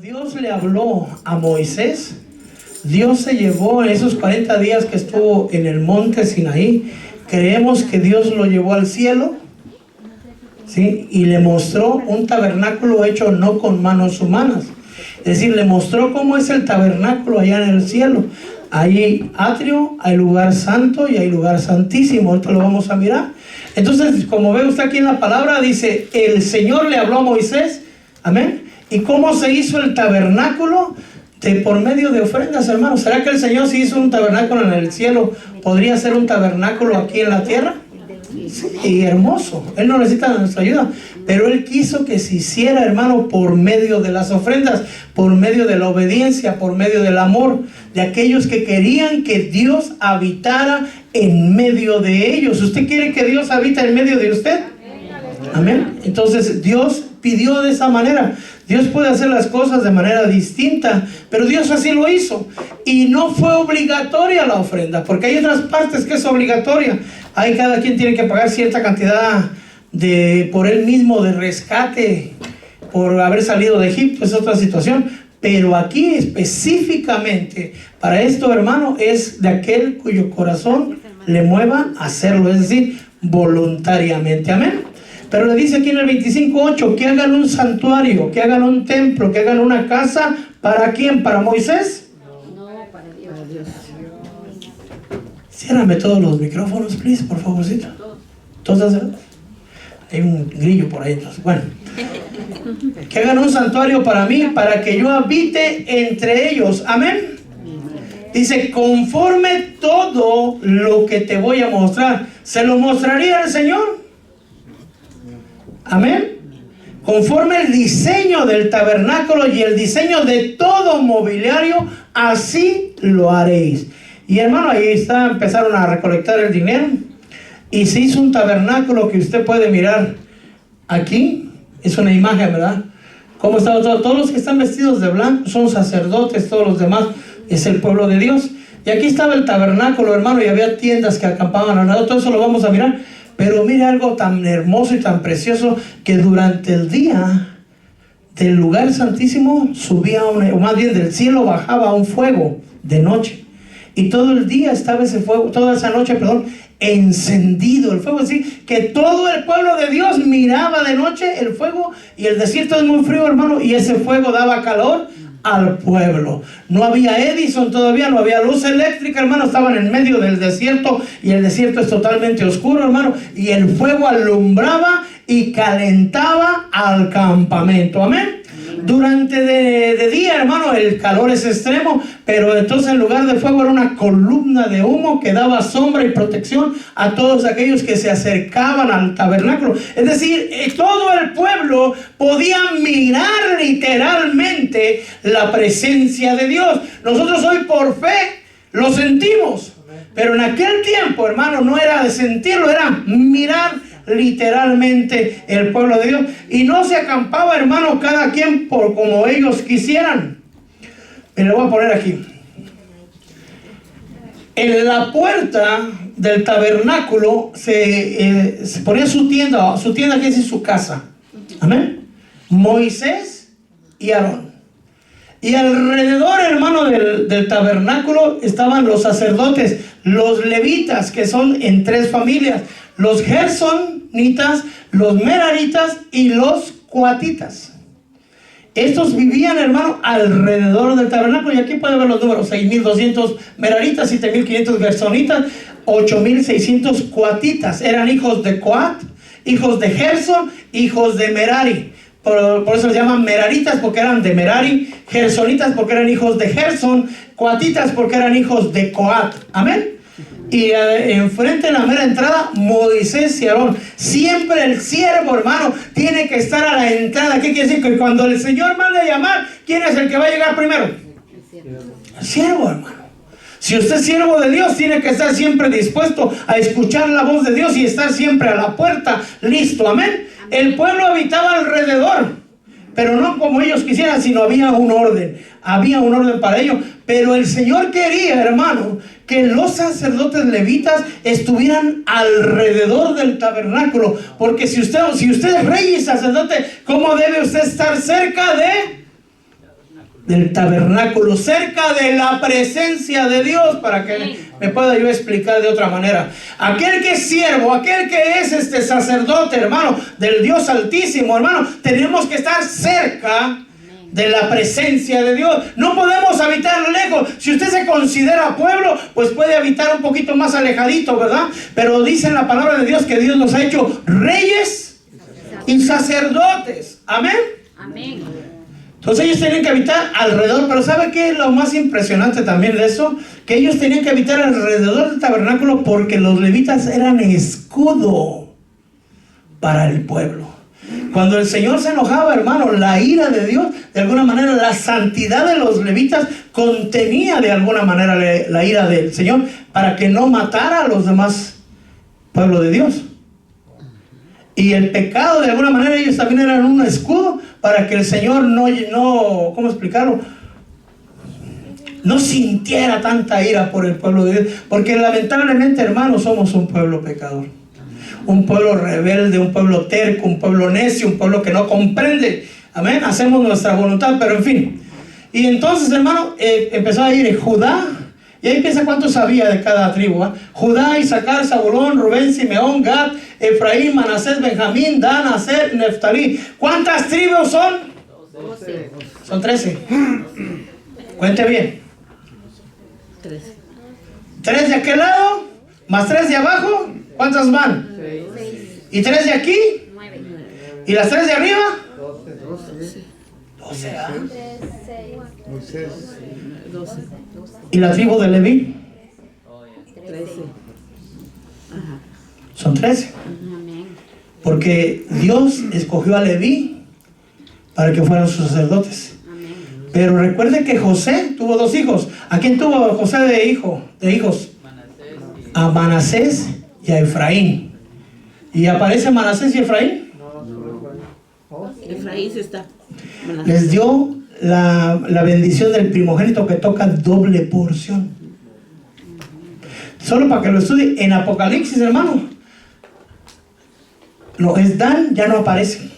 Dios le habló a Moisés, Dios se llevó en esos 40 días que estuvo en el monte Sinaí. Creemos que Dios lo llevó al cielo, ¿sí? Y le mostró un tabernáculo hecho no con manos humanas. Es decir, le mostró cómo es el tabernáculo allá en el cielo. Hay atrio, hay lugar santo y hay lugar santísimo. Ahorita lo vamos a mirar. Entonces, como ve usted aquí en la palabra, dice, el Señor le habló a Moisés. Amén. ¿Y cómo se hizo el tabernáculo? Por medio de ofrendas, hermanos. ¿Será que el Señor, si hizo un tabernáculo en el cielo, podría hacer un tabernáculo aquí en la tierra? Y hermoso. Él no necesita nuestra ayuda, pero Él quiso que se hiciera, hermano, por medio de las ofrendas, por medio de la obediencia, por medio del amor de aquellos que querían que Dios habitara en medio de ellos. ¿Usted quiere que Dios habite en medio de usted? Amén. Entonces Dios pidió de esa manera. Dios puede hacer las cosas de manera distinta, pero Dios así lo hizo. Y no fue obligatoria la ofrenda, porque hay otras partes que es obligatoria. Ahí cada quien tiene que pagar cierta cantidad por él mismo de rescate por haber salido de Egipto. Es otra situación. Pero aquí específicamente para esto, hermano, es de aquel cuyo corazón le mueva a hacerlo, es decir, voluntariamente. Amén. Pero le dice aquí en el 25:8 que hagan un santuario, que hagan un templo, que hagan una casa. ¿Para quién? ¿Para Moisés? No, para Dios. Ciérrame todos los micrófonos, please, por favorcito. ¿Todos? Hay un grillo por ahí, entonces. Bueno. Que hagan un santuario para mí, para que yo habite entre ellos. Amén. Dice, conforme todo lo que te voy a mostrar. ¿Se lo mostraría el Señor? Amén. Conforme el diseño del tabernáculo y el diseño de todo mobiliario, así lo haréis. Y hermano, ahí está, empezaron a recolectar el dinero y se hizo un tabernáculo que usted puede mirar aquí. Es una imagen, ¿verdad? Cómo estaba todo. Todos los que están vestidos de blanco son sacerdotes, todos los demás es el pueblo de Dios. Y aquí estaba el tabernáculo, hermano, y había tiendas que acampaban al lado. Todo eso lo vamos a mirar. Pero mire algo tan hermoso y tan precioso, que durante el día del lugar santísimo subía o más bien del cielo bajaba un fuego de noche. Y todo el día estaba ese fuego, toda esa noche, encendido el fuego. Es decir, que todo el pueblo de Dios miraba de noche el fuego, y el desierto es muy frío, hermano, y ese fuego daba calor al pueblo. No había Edison todavía, no había luz eléctrica, hermano. Estaban en medio del desierto, y el desierto es totalmente oscuro, hermano, y el fuego alumbraba y calentaba al campamento. Amén. Durante de día, hermano, el calor es extremo, pero entonces en lugar de fuego era una columna de humo que daba sombra y protección a todos aquellos que se acercaban al tabernáculo. Es decir, todo el pueblo podía mirar literalmente la presencia de Dios. Nosotros hoy por fe lo sentimos, pero en aquel tiempo, hermano, no era de sentirlo, era mirar literalmente el pueblo de Dios. Y no se acampaba, hermano, cada quien por como ellos quisieran. Me lo voy a poner aquí. En la puerta del tabernáculo se ponía su tienda que es su casa. Amén. Moisés y Aarón. Y alrededor, hermano, del tabernáculo estaban los sacerdotes, los levitas, que son en 3 familias: los gersonitas, los meraritas y los coatitas. Estos vivían, hermano, alrededor del tabernáculo. Y aquí puede ver los números: 6,200 meraritas, 7,500 gersonitas, 8,600 coatitas. Eran hijos de Coat, hijos de Gerson, hijos de Merari. Por eso se llaman meraritas, porque eran de Merari; gersonitas porque eran hijos de Gerson; coatitas porque eran hijos de Coat. Amén. Y enfrente en la mera entrada, Moisés y Aarón. Siempre el siervo, hermano, tiene que estar a la entrada. ¿Qué quiere decir? Que cuando el Señor manda a llamar, ¿quién es el que va a llegar primero? El siervo, hermano. Si usted es siervo de Dios, tiene que estar siempre dispuesto a escuchar la voz de Dios y estar siempre a la puerta, listo. Amén. El pueblo habitaba alrededor, pero no como ellos quisieran, sino había un orden. Había un orden para ello. Pero el Señor quería, hermano, que los sacerdotes levitas estuvieran alrededor del tabernáculo. Porque si usted es rey y sacerdote, ¿cómo debe usted estar cerca de del tabernáculo, cerca de la presencia de Dios, para que me pueda yo explicar de otra manera. Aquel que es siervo, aquel que es sacerdote, hermano, del Dios Altísimo, hermano, tenemos que estar cerca de la presencia de Dios. No podemos habitar lejos. Si usted se considera pueblo, pues puede habitar un poquito más alejadito, ¿verdad? Pero dice en la palabra de Dios que Dios nos ha hecho reyes y sacerdotes. Amén. Amén. Entonces ellos tenían que habitar alrededor. Pero ¿sabe qué es lo más impresionante también de eso? Que ellos tenían que habitar alrededor del tabernáculo porque los levitas eran escudo para el pueblo. Cuando el Señor se enojaba, hermano, la ira de Dios, de alguna manera, la santidad de los levitas contenía de alguna manera la ira del Señor para que no matara a los demás pueblos de Dios. Y el pecado, de alguna manera, ellos también eran un escudo para que el Señor no ¿cómo explicarlo? No sintiera tanta ira por el pueblo de Dios. Porque lamentablemente, hermanos, somos un pueblo pecador. Un pueblo rebelde, un pueblo terco, un pueblo necio, un pueblo que no comprende. Amén, hacemos nuestra voluntad, pero en fin. Y entonces, hermano, empezó a ir Judá. Y ahí piensa cuántos había de cada tribu. Judá, Isaacar, Zabulón, Rubén, Simeón, Gad, Efraín, Manasés, Benjamín, Dan, Aser, Neftalí. ¿Cuántas tribus son? 12. Son 13. Cuente bien. 13. 3 de aquel lado, más 3 de abajo. ¿Cuántas van? 6. ¿Y 3 de aquí? 9. ¿Y las 3 de arriba? 12. 12. Moisés. 12. ¿Y la tribu de Leví? 13. Ajá. Son 13. Amén. Porque Dios escogió a Leví para que fueran sus sacerdotes. Amén. Pero recuerde que José tuvo 2 hijos. ¿A quién tuvo José de hijos? A Manasés y a Efraín. ¿Y aparece Manasés y Efraín? Efraín se está. Les dio la bendición del primogénito que toca doble porción. Solo para que lo estudie en Apocalipsis, hermano. No, es Dan, ya no aparece.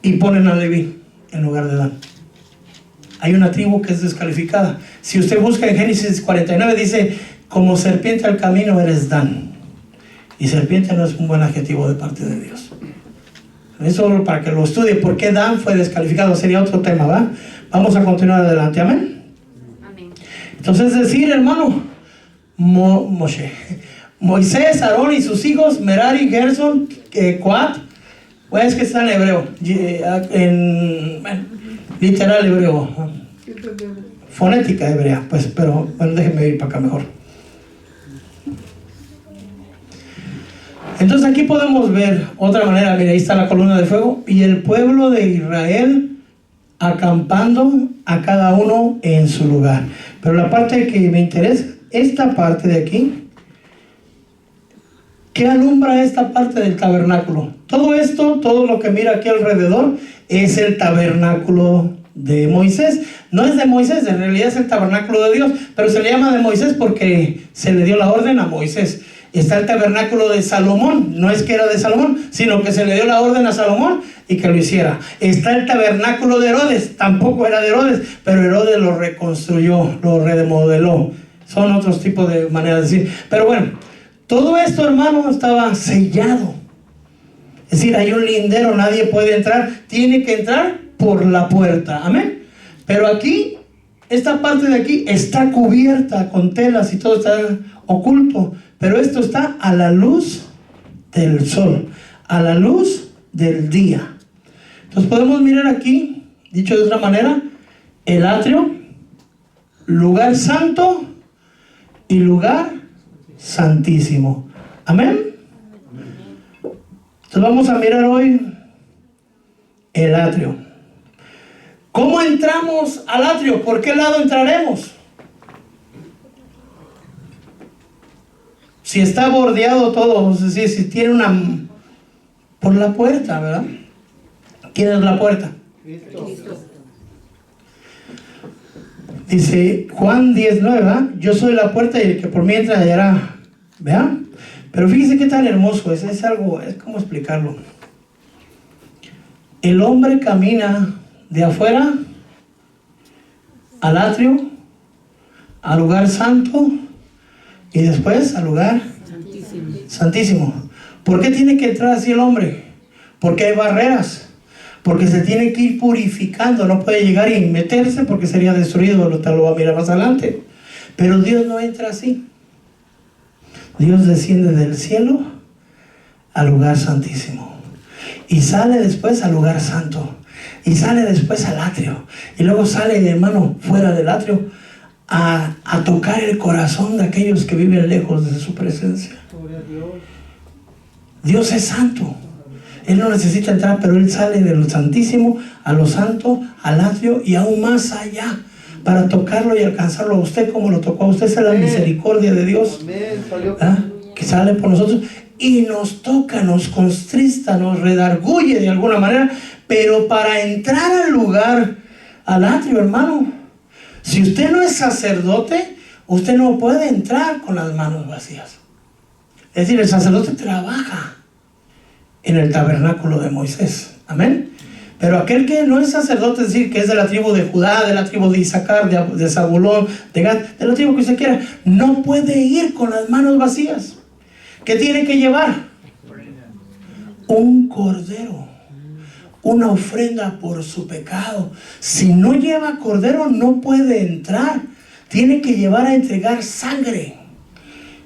Y ponen a Leví en lugar de Dan. Hay una tribu que es descalificada. Si usted busca en Génesis 49, dice: como serpiente al camino eres Dan. Y serpiente no es un buen adjetivo de parte de Dios. Eso para que lo estudie. ¿Por qué Dan fue descalificado? Sería otro tema, ¿va? Vamos a continuar adelante, amén. Amén. Entonces decir, hermano, Moisés, Aarón y sus hijos, Merari, Gerson, Coat, pues es que está en hebreo, literal hebreo, fonética hebrea, pues, pero bueno, déjenme ir para acá mejor. Entonces aquí podemos ver otra manera. Mira, ahí está la columna de fuego y el pueblo de Israel acampando a cada uno en su lugar. Pero la parte que me interesa, esta parte de aquí, ¿qué alumbra esta parte del tabernáculo? Todo esto, todo lo que mira aquí alrededor es el tabernáculo de Moisés. No es de Moisés, en realidad es el tabernáculo de Dios, pero se le llama de Moisés porque se le dio la orden a Moisés. Está el tabernáculo de Salomón, no es que era de Salomón, sino que se le dio la orden a Salomón y que lo hiciera. Está el tabernáculo de Herodes, tampoco era de Herodes, pero Herodes lo reconstruyó, lo remodeló. Son otros tipos de maneras de decir. Pero bueno, todo esto, hermano, estaba sellado. Es decir, hay un lindero, nadie puede entrar, tiene que entrar por la puerta. Amén. Pero aquí, esta parte de aquí está cubierta con telas y todo está oculto. Pero esto está a la luz del sol, a la luz del día. Entonces podemos mirar aquí, dicho de otra manera, el atrio, lugar santo y lugar santísimo. Amén. Entonces vamos a mirar hoy el atrio. ¿Cómo entramos al atrio? ¿Por qué lado entraremos? Si está bordeado todo, es decir, si tiene una... por la puerta, ¿verdad? ¿Quién es la puerta? Cristo. Dice Juan 19, ¿verdad? Yo soy la puerta y el que por mí entra hallará. ¿Vean? Pero fíjense qué tan hermoso es algo, es como explicarlo. El hombre camina de afuera al atrio, al lugar santo y después al lugar santísimo. ¿Por qué tiene que entrar así el hombre? Porque hay barreras, porque se tiene que ir purificando, no puede llegar y meterse porque sería destruido, lo va a mirar más adelante. Pero Dios no entra así. Dios desciende del cielo al lugar santísimo y sale después al lugar santo y sale después al atrio y luego sale, hermano, fuera del atrio a tocar el corazón de aquellos que viven lejos de su presencia. Dios es santo. Él no necesita entrar, pero Él sale de lo santísimo a lo santo, al atrio y aún más allá para tocarlo y alcanzarlo a usted como lo tocó a usted. Esa es la misericordia de Dios, ¿ah? Que sale por nosotros y nos toca, nos constrista, nos redarguye de alguna manera, pero para entrar al lugar, al atrio, hermano, si usted no es sacerdote, usted no puede entrar con las manos vacías. Es decir, el sacerdote trabaja en el tabernáculo de Moisés. Amén. Pero aquel que no es sacerdote, es decir, que es de la tribu de Judá, de la tribu de Isaacar, de Zabulón, de Gad, de la tribu que usted quiera, no puede ir con las manos vacías. ¿Qué tiene que llevar? Un cordero, una ofrenda por su pecado. Si no lleva cordero, no puede entrar. Tiene que llevar a entregar sangre.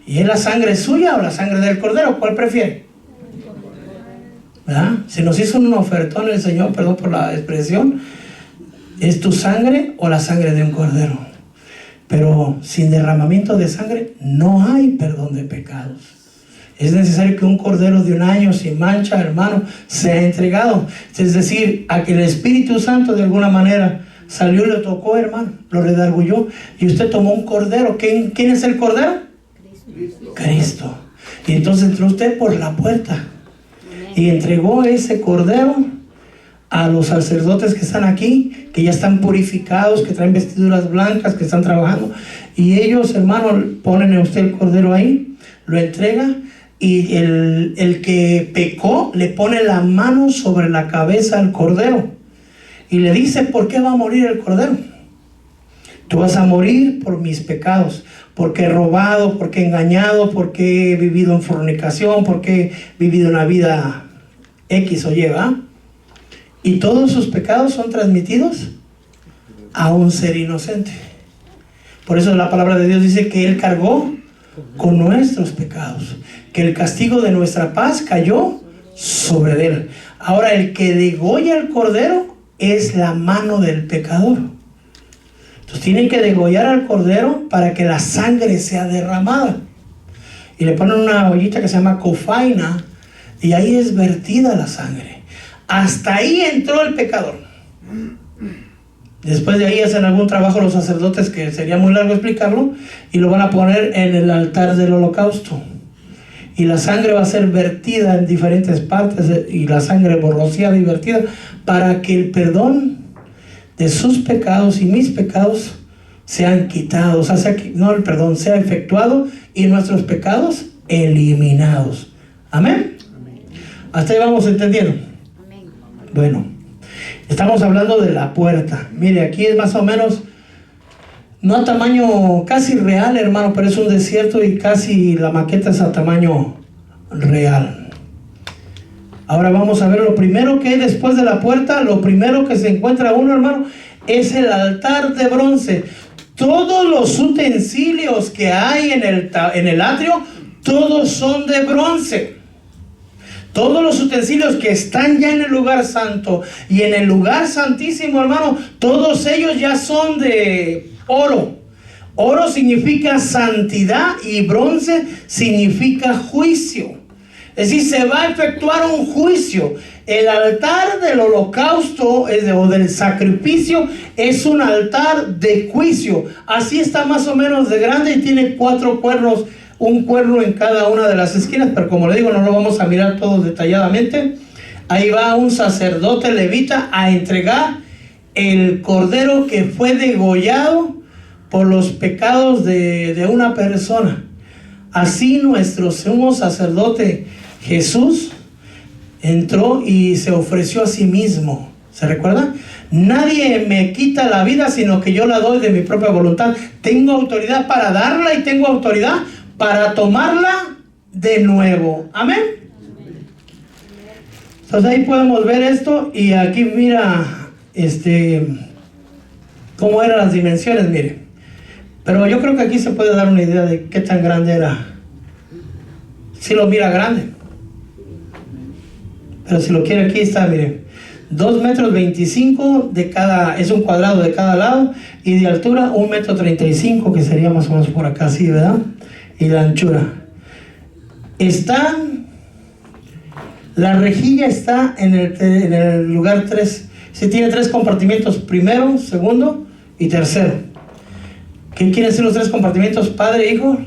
¿Y es la sangre suya o la sangre del cordero? ¿Cuál prefiere? ¿Verdad? Si nos hizo un ofertón el Señor, perdón por la expresión, ¿es tu sangre o la sangre de un cordero? Pero sin derramamiento de sangre no hay perdón de pecados. Es necesario que un cordero de un año sin mancha, hermano, sea entregado. Es decir, a que el Espíritu Santo de alguna manera salió y lo tocó, hermano, lo redargulló, y usted tomó un cordero. ¿Quién es el cordero? Cristo. Y entonces entró usted por la puerta y entregó ese cordero a los sacerdotes que están aquí, que ya están purificados, que traen vestiduras blancas, que están trabajando, y ellos, hermano, ponen a usted el cordero ahí, lo entrega, y el que pecó le pone la mano sobre la cabeza al cordero y le dice: ¿por qué va a morir el cordero? Tú vas a morir por mis pecados, porque he robado, porque he engañado, porque he vivido en fornicación, porque he vivido una vida X o Y, ¿va? Y todos sus pecados son transmitidos a un ser inocente. Por eso la palabra de Dios dice que Él cargó con nuestros pecados, que el castigo de nuestra paz cayó sobre Él. Ahora, el que degolla el cordero es la mano del pecador. Entonces tienen que degollar al cordero para que la sangre sea derramada. Y le ponen una ollita que se llama cofaina, y ahí es vertida la sangre. Hasta ahí entró el pecador. Después de ahí hacen algún trabajo los sacerdotes, que sería muy largo explicarlo, y lo van a poner en el altar del holocausto. Y la sangre va a ser vertida en diferentes partes, y la sangre rociada y vertida, para que el perdón de sus pecados y mis pecados sean quitados, o sea, no, el perdón sea efectuado y nuestros pecados eliminados. Amén. Hasta ahí vamos entendiendo. Amén. Bueno, estamos hablando de la puerta. Mire, aquí es más o menos, no a tamaño casi real, hermano, pero es un desierto y casi la maqueta es a tamaño real. Ahora vamos a ver lo primero que hay después de la puerta. Lo primero que se encuentra uno, hermano, es el altar de bronce. Todos los utensilios que hay en el atrio, todos son de bronce. Todos los utensilios que están ya en el lugar santo y en el lugar santísimo, hermano, todos ellos ya son de oro. Oro significa santidad y bronce significa juicio. Es decir, se va a efectuar un juicio. El altar del holocausto o del sacrificio es un altar de juicio. Así está más o menos de grande y tiene 4 cuernos, un cuerno en cada una de las esquinas, pero como le digo, no lo vamos a mirar todo detalladamente. Ahí va un sacerdote levita a entregar el cordero que fue degollado por los pecados de una persona. Así nuestro sumo sacerdote Jesús entró y se ofreció a sí mismo ¿Se recuerda? Nadie me quita la vida, sino que yo la doy de mi propia voluntad. Tengo autoridad para darla y tengo autoridad para tomarla de nuevo. Amén. Entonces ahí podemos ver esto, y aquí mira cómo eran las dimensiones, mire. Pero yo creo que aquí se puede dar una idea de qué tan grande era. Si lo mira grande. Pero si lo quiere, aquí está, mire. 2,25 metros de cada, es un cuadrado de cada lado, y de altura 1,35 metros, que sería más o menos por acá, así, ¿verdad? Y la anchura. La rejilla está en el lugar 3. Se tiene 3 compartimientos: primero, segundo y tercero. ¿Qué quieren decir los 3 compartimientos? Padre, Hijo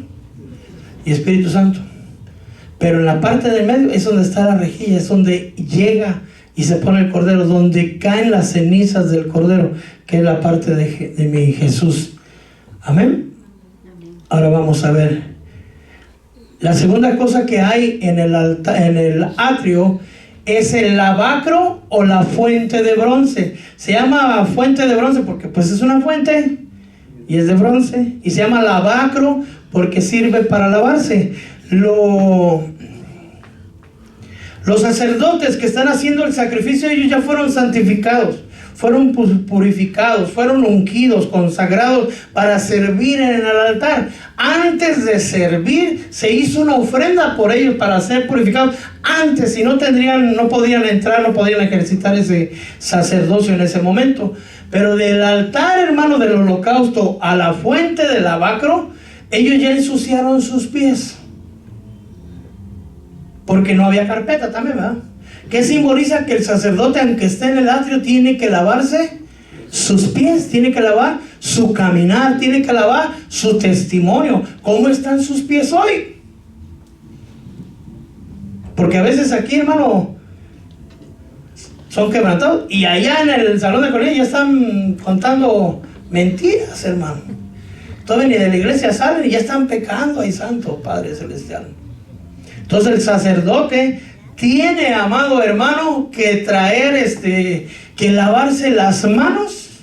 y Espíritu Santo. Pero en la parte del medio es donde está la rejilla, es donde llega y se pone el cordero, donde caen las cenizas del cordero, que es la parte de mi Jesús. Amén. Ahora vamos a ver. La segunda cosa que hay en el atrio es el lavacro o la fuente de bronce. Se llama fuente de bronce porque pues es una fuente y es de bronce, y se llama lavacro porque sirve para lavarse. Los sacerdotes que están haciendo el sacrificio, ellos ya fueron santificados, fueron purificados, fueron ungidos, consagrados para servir en el altar. Antes de servir se hizo una ofrenda por ellos para ser purificados. Antes, si no podían entrar, no podían ejercitar ese sacerdocio en ese momento. Pero del altar, hermano, del holocausto a la fuente del lavacro, ellos ya ensuciaron sus pies. Porque no había carpeta también, ¿verdad? ¿Qué simboliza? Que el sacerdote, aunque esté en el atrio, tiene que lavarse sus pies, tiene que lavar su caminar, tiene que lavar su testimonio. ¿Cómo están sus pies hoy? Porque a veces aquí, hermano, son quebrantados, y allá en el salón de colegio ya están contando mentiras, hermano. Todavía ni de la iglesia salen y ya están pecando. Ay, Santo Padre Celestial. Entonces el sacerdote tiene, amado hermano, que traer que lavarse las manos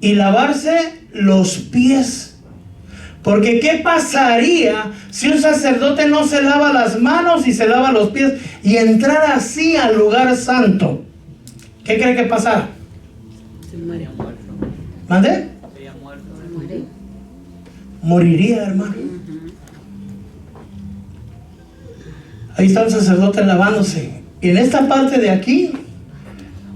y lavarse los pies. Porque ¿qué pasaría si un sacerdote no se lava las manos y se lava los pies y entrar así al lugar santo? ¿Qué cree que pasara? Se muere. ¿Mande? Muere. Moriría, hermano. Ahí está un sacerdote lavándose. Y en esta parte de aquí,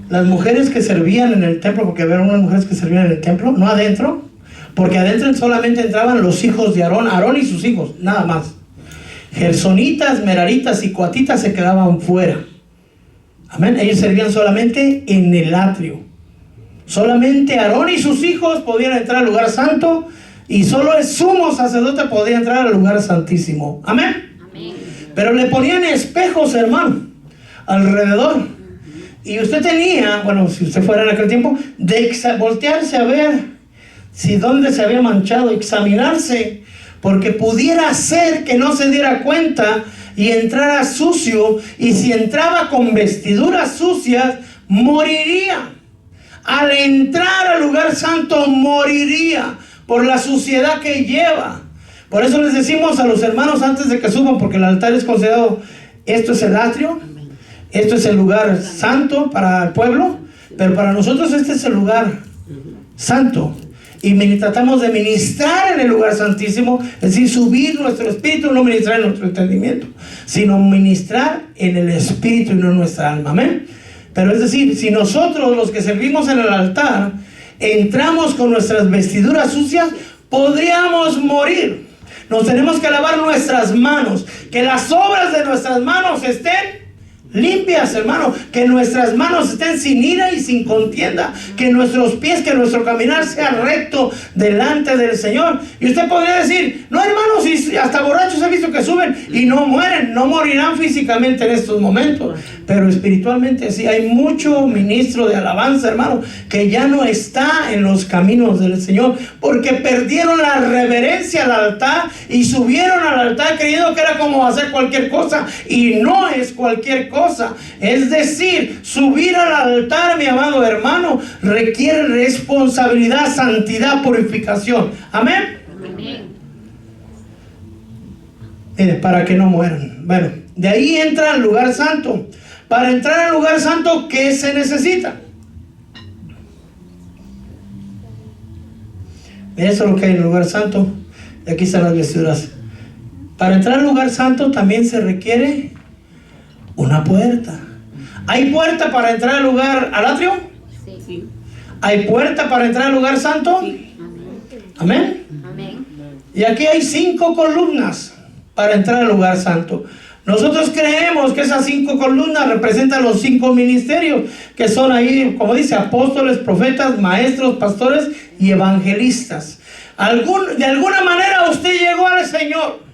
las mujeres que servían en el templo, porque había unas mujeres que servían en el templo, no adentro, porque adentro solamente entraban los hijos de Aarón, Aarón y sus hijos, nada más. Gersonitas, meraritas y coatitas se quedaban fuera. Amén. Ellos servían solamente en el atrio. Solamente Aarón y sus hijos podían entrar al lugar santo, y solo el sumo sacerdote podía entrar al lugar santísimo. Amén. Pero le ponían espejos, hermano, alrededor. Y usted tenía, bueno, si usted fuera en aquel tiempo, de voltearse a ver si dónde se había manchado, examinarse, porque pudiera ser que no se diera cuenta y entrara sucio, y si entraba con vestiduras sucias, moriría. Al entrar al lugar santo, moriría por la suciedad que lleva. Por eso les decimos a los hermanos antes de que suban, porque el altar es considerado, esto es el atrio, esto es el lugar santo para el pueblo, pero para nosotros este es el lugar santo. Y tratamos de ministrar en el lugar santísimo, es decir, subir nuestro espíritu, no ministrar en nuestro entendimiento, sino ministrar en el espíritu y no en nuestra alma. Amén. Pero es decir, si nosotros los que servimos en el altar entramos con nuestras vestiduras sucias, podríamos morir. Nos tenemos que lavar nuestras manos, que las obras de nuestras manos estén limpias, hermano, que nuestras manos estén sin ira y sin contienda, que nuestros pies, que nuestro caminar sea recto delante del Señor. Y usted podría decir, no, hermanos, si hasta borrachos he visto que suben y no mueren, no morirán físicamente en estos momentos, pero espiritualmente sí. Hay mucho ministro de alabanza, hermano, que ya no está en los caminos del Señor, porque perdieron la reverencia al altar y subieron al altar creyendo que era como hacer cualquier cosa, y no es cualquier cosa. Es decir, subir al altar, mi amado hermano, requiere responsabilidad, santidad, purificación. Amén. Mire, para que no mueran. Bueno, de ahí entra al lugar santo. Para entrar al lugar santo, ¿qué se necesita? Eso es lo que hay en el lugar santo. Y aquí están las vestiduras. Para entrar al lugar santo también se requiere una puerta. ¿Hay puerta para entrar al lugar, al atrio? Sí. ¿Hay puerta para entrar al lugar santo? Sí. Amén. Amén. Y aquí hay 5 columnas para entrar al lugar santo. Nosotros creemos que esas 5 columnas representan los 5 ministerios, que son ahí, como dice, apóstoles, profetas, maestros, pastores y evangelistas. De alguna manera usted llegó al Señor.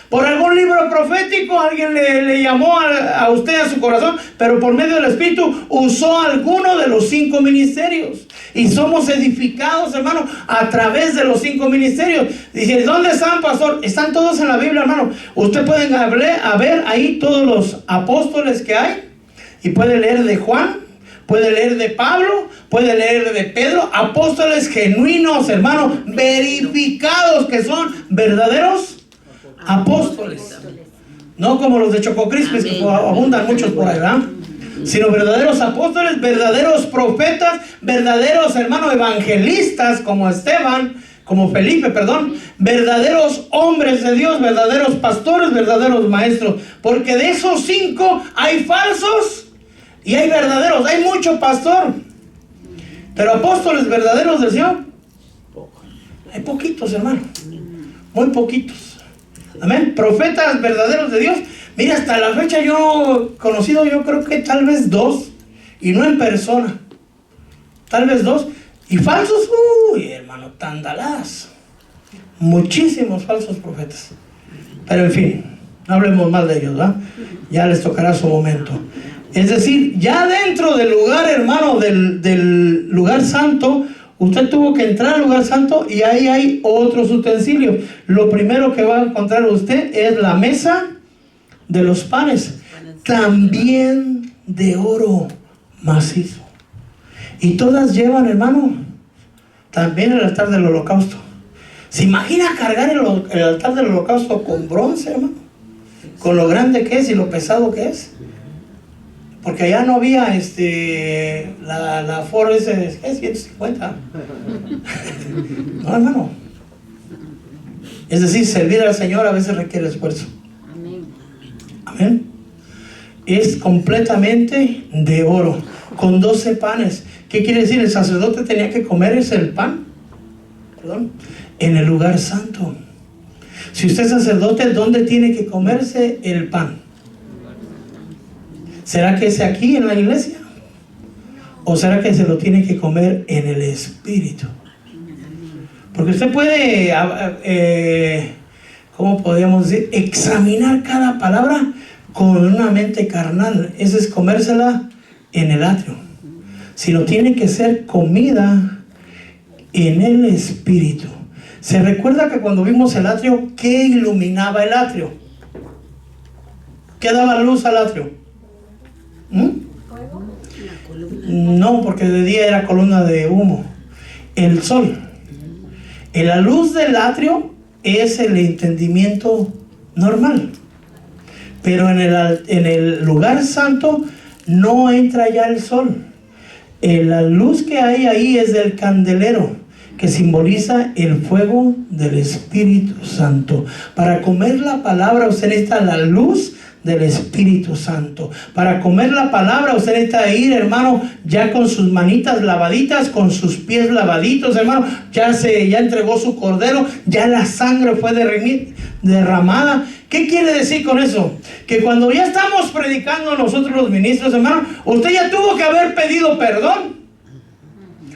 Por algún libro profético alguien le llamó a usted a su corazón, pero por medio del Espíritu usó alguno de los 5 ministerios. Y somos edificados, hermano, a través de los 5 ministerios. Dice, ¿dónde están, pastor? Están todos en la Biblia, hermano. Usted puede ver ahí todos los apóstoles que hay, y puede leer de Juan, puede leer de Pablo, puede leer de Pedro, apóstoles genuinos, hermano, verificados, que son verdaderos apóstoles. No como los de Chococrispis, que abundan muchos por ahí, ¿verdad? Sino verdaderos apóstoles, verdaderos profetas, verdaderos, hermanos, evangelistas, como Esteban, como Felipe, perdón, verdaderos hombres de Dios, verdaderos pastores, verdaderos maestros. Porque de esos 5 hay falsos y hay verdaderos. Hay mucho pastor, pero apóstoles verdaderos del Señor hay poquitos, hermano, muy poquitos. Amén. Profetas verdaderos de Dios, mira, hasta la fecha yo he conocido, yo creo que tal vez 2, y no en persona, tal vez 2. Y falsos, uy, hermano, tandalás, muchísimos falsos profetas. Pero en fin, no hablemos mal de ellos, ¿verdad? Ya les tocará su momento. Es decir, ya dentro del lugar, hermano, del lugar santo, usted tuvo que entrar al lugar santo, y ahí hay otros utensilios. Lo primero que va a encontrar usted es la mesa de los panes, también de oro macizo. Y todas llevan, hermano, también el altar del holocausto. ¿Se imagina cargar el altar del holocausto con bronce, hermano? Con lo grande que es y lo pesado que es. Porque allá no había la Ford ese, ¿qué? 150. No, hermano. Es decir, servir al Señor a veces requiere esfuerzo. Amén. Es completamente de oro, con 12 panes. ¿Qué quiere decir? El sacerdote tenía que comer el pan, perdón, en el lugar santo. Si usted es sacerdote, ¿dónde tiene que comerse el pan? ¿Será que es aquí en la iglesia? ¿O será que se lo tiene que comer en el Espíritu? Porque usted puede, ¿cómo podríamos decir? Examinar cada palabra con una mente carnal. Eso es comérsela en el atrio. Sino tiene que ser comida en el Espíritu. ¿Se recuerda que cuando vimos el atrio, qué iluminaba el atrio? ¿Qué daba luz al atrio? No, porque de día era columna de humo. El sol. La luz del atrio es el entendimiento normal. Pero en el lugar santo no entra ya el sol. La luz que hay ahí es del candelero, que simboliza el fuego del Espíritu Santo. Para comer la palabra usted necesita la luz del Espíritu Santo. Para comer la palabra usted necesita ir, hermano, ya con sus manitas lavaditas, con sus pies lavaditos, hermano. Ya entregó su cordero, ya la sangre fue derramada. ¿Qué quiere decir con eso? Que cuando ya estamos predicando nosotros los ministros, hermano, usted ya tuvo que haber pedido perdón.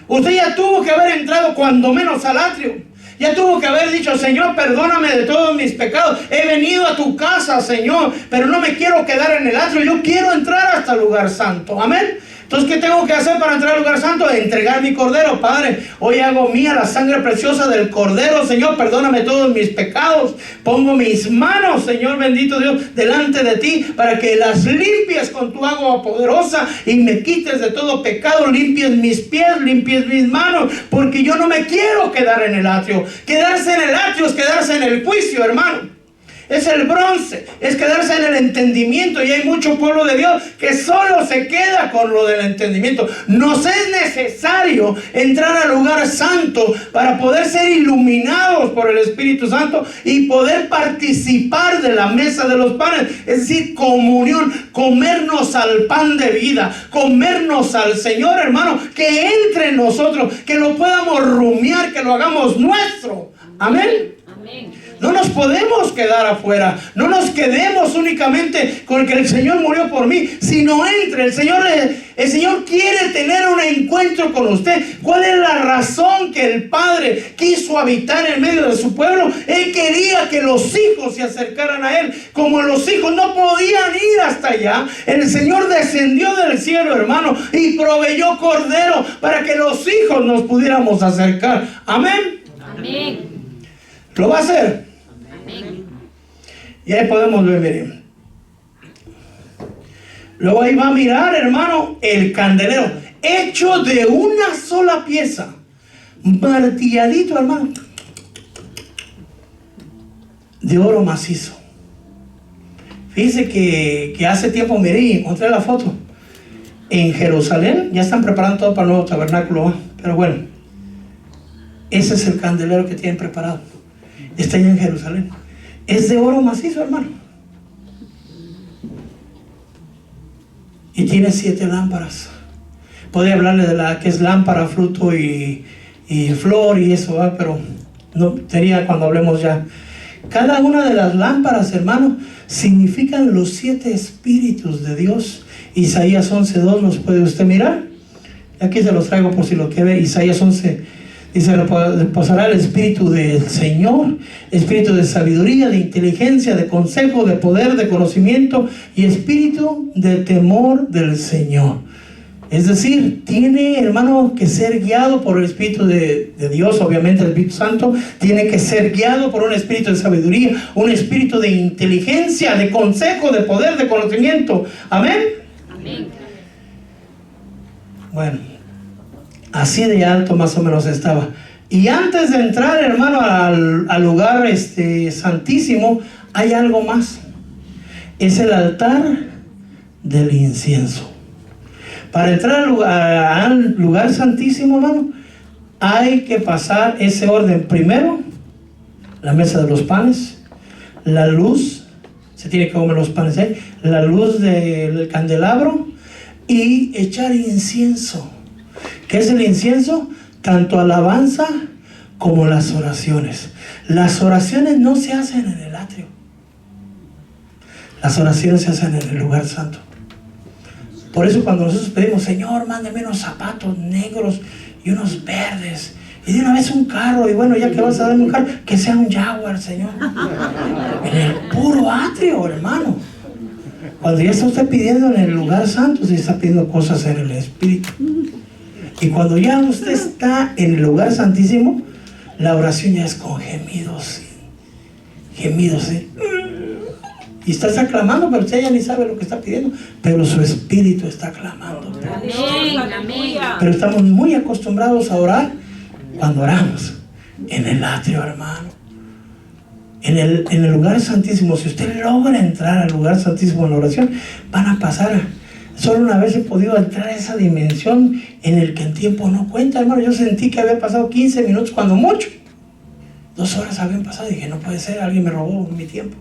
Usted ya tuvo que haber entrado cuando menos al atrio. Ya tuvo que haber dicho: Señor, perdóname de todos mis pecados. He venido a tu casa, Señor, pero no me quiero quedar en el atrio. Yo quiero entrar hasta el lugar santo. Amén. Entonces, ¿qué tengo que hacer para entrar al lugar santo? Entregar mi cordero. Padre, hoy hago mía la sangre preciosa del cordero. Señor, perdóname todos mis pecados. Pongo mis manos, Señor bendito Dios, delante de ti, para que las limpies con tu agua poderosa y me quites de todo pecado. Limpies mis pies, limpies mis manos, porque yo no me quiero quedar en el atrio. Quedarse en el atrio es quedarse en el juicio, hermano. Es el bronce, es quedarse en el entendimiento. Y hay mucho pueblo de Dios que solo se queda con lo del entendimiento. Nos es necesario entrar al lugar santo para poder ser iluminados por el Espíritu Santo y poder participar de la mesa de los panes. Es decir, comunión, comernos al pan de vida, comernos al Señor, hermano, que entre en nosotros, que lo podamos rumiar, que lo hagamos nuestro. Amén. Amén. No nos podemos quedar afuera. No nos quedemos únicamente con que el Señor murió por mí, sino entre. El Señor quiere tener un encuentro con usted. ¿Cuál es la razón que el Padre quiso habitar en medio de su pueblo? Él quería que los hijos se acercaran a Él. Como los hijos no podían ir hasta allá, el Señor descendió del cielo, hermano, y proveyó cordero para que los hijos nos pudiéramos acercar. Amén. Amén. ¿Lo va a hacer? Amén. Y ahí podemos ver, miren. Luego ahí va a mirar, hermano, el candelero, hecho de una sola pieza, martilladito, hermano, de oro macizo. Fíjense que hace tiempo miré y encontré la foto. En Jerusalén ya están preparando todo para el nuevo tabernáculo, ¿eh? Pero bueno, ese es el candelero que tienen preparado. Está allá en Jerusalén. Es de oro macizo, hermano. Y tiene 7 lámparas. Podría hablarle de la que es lámpara, fruto y flor y eso, ¿verdad? Pero no sería cuando hablemos ya. Cada una de las lámparas, hermano, significan los 7 espíritus de Dios. Isaías 11:2, ¿los puede usted mirar? Aquí se los traigo por si lo quiere ver. Isaías 11 dice: posará el espíritu del Señor, espíritu de sabiduría, de inteligencia, de consejo, de poder, de conocimiento y espíritu de temor del Señor. Es decir, tiene, hermano, que ser guiado por el Espíritu de Dios, obviamente el Espíritu Santo. Tiene que ser guiado por un espíritu de sabiduría, un espíritu de inteligencia, de consejo, de poder, de conocimiento. Amén. Amén. Bueno, así de alto más o menos estaba. Y antes de entrar, hermano, al lugar santísimo, hay algo más. Es el altar del incienso. Para entrar al lugar santísimo, hermano, hay que pasar ese orden. Primero, la mesa de los panes, la luz, se tiene que comer los panes ahí, la luz del candelabro y echar incienso. ¿Qué es el incienso? Tanto alabanza como las oraciones. Las oraciones no se hacen en el atrio. Las oraciones se hacen en el lugar santo. Por eso cuando nosotros pedimos: Señor, mándeme unos zapatos negros y unos verdes, y de una vez un carro, y bueno, ya que vas a darme un carro, que sea un Jaguar, Señor. En el puro atrio, hermano. Cuando ya está usted pidiendo en el lugar santo, se está pidiendo cosas en el Espíritu. Y cuando ya usted está en el lugar santísimo, la oración ya es con gemidos. Gemidos, ¿eh? Y está clamando, pero usted ya ni sabe lo que está pidiendo, pero su espíritu está clamando. Amén. Amén. Pero estamos muy acostumbrados a orar cuando oramos en el atrio, hermano. En el lugar santísimo. Si usted logra entrar al lugar santísimo en la oración, van a pasar. Solo una vez he podido entrar a esa dimensión en el que el tiempo no cuenta, hermano. Yo sentí que había pasado 15 minutos, cuando mucho. 2 horas habían pasado y dije: no puede ser, alguien me robó mi tiempo.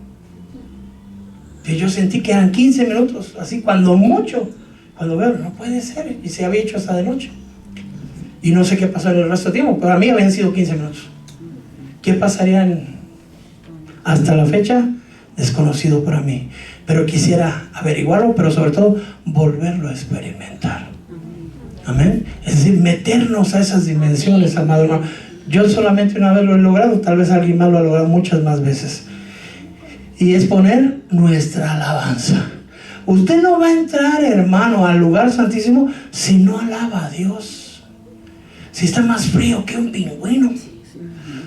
Y yo sentí que eran 15 minutos, así cuando mucho. Cuando veo, no puede ser, y se había hecho hasta de noche. Y no sé qué pasó en el resto del tiempo, pero a mí habían sido 15 minutos. ¿Qué pasaría hasta la fecha? Desconocido para mí. Pero quisiera averiguarlo, pero sobre todo volverlo a experimentar. Amén. Es decir, meternos a esas dimensiones, amado hermano. Yo solamente una vez lo he logrado, tal vez alguien más lo ha logrado muchas más veces. Y es poner nuestra alabanza. Usted no va a entrar, hermano, al lugar santísimo si no alaba a Dios. Si está más frío que un pingüino.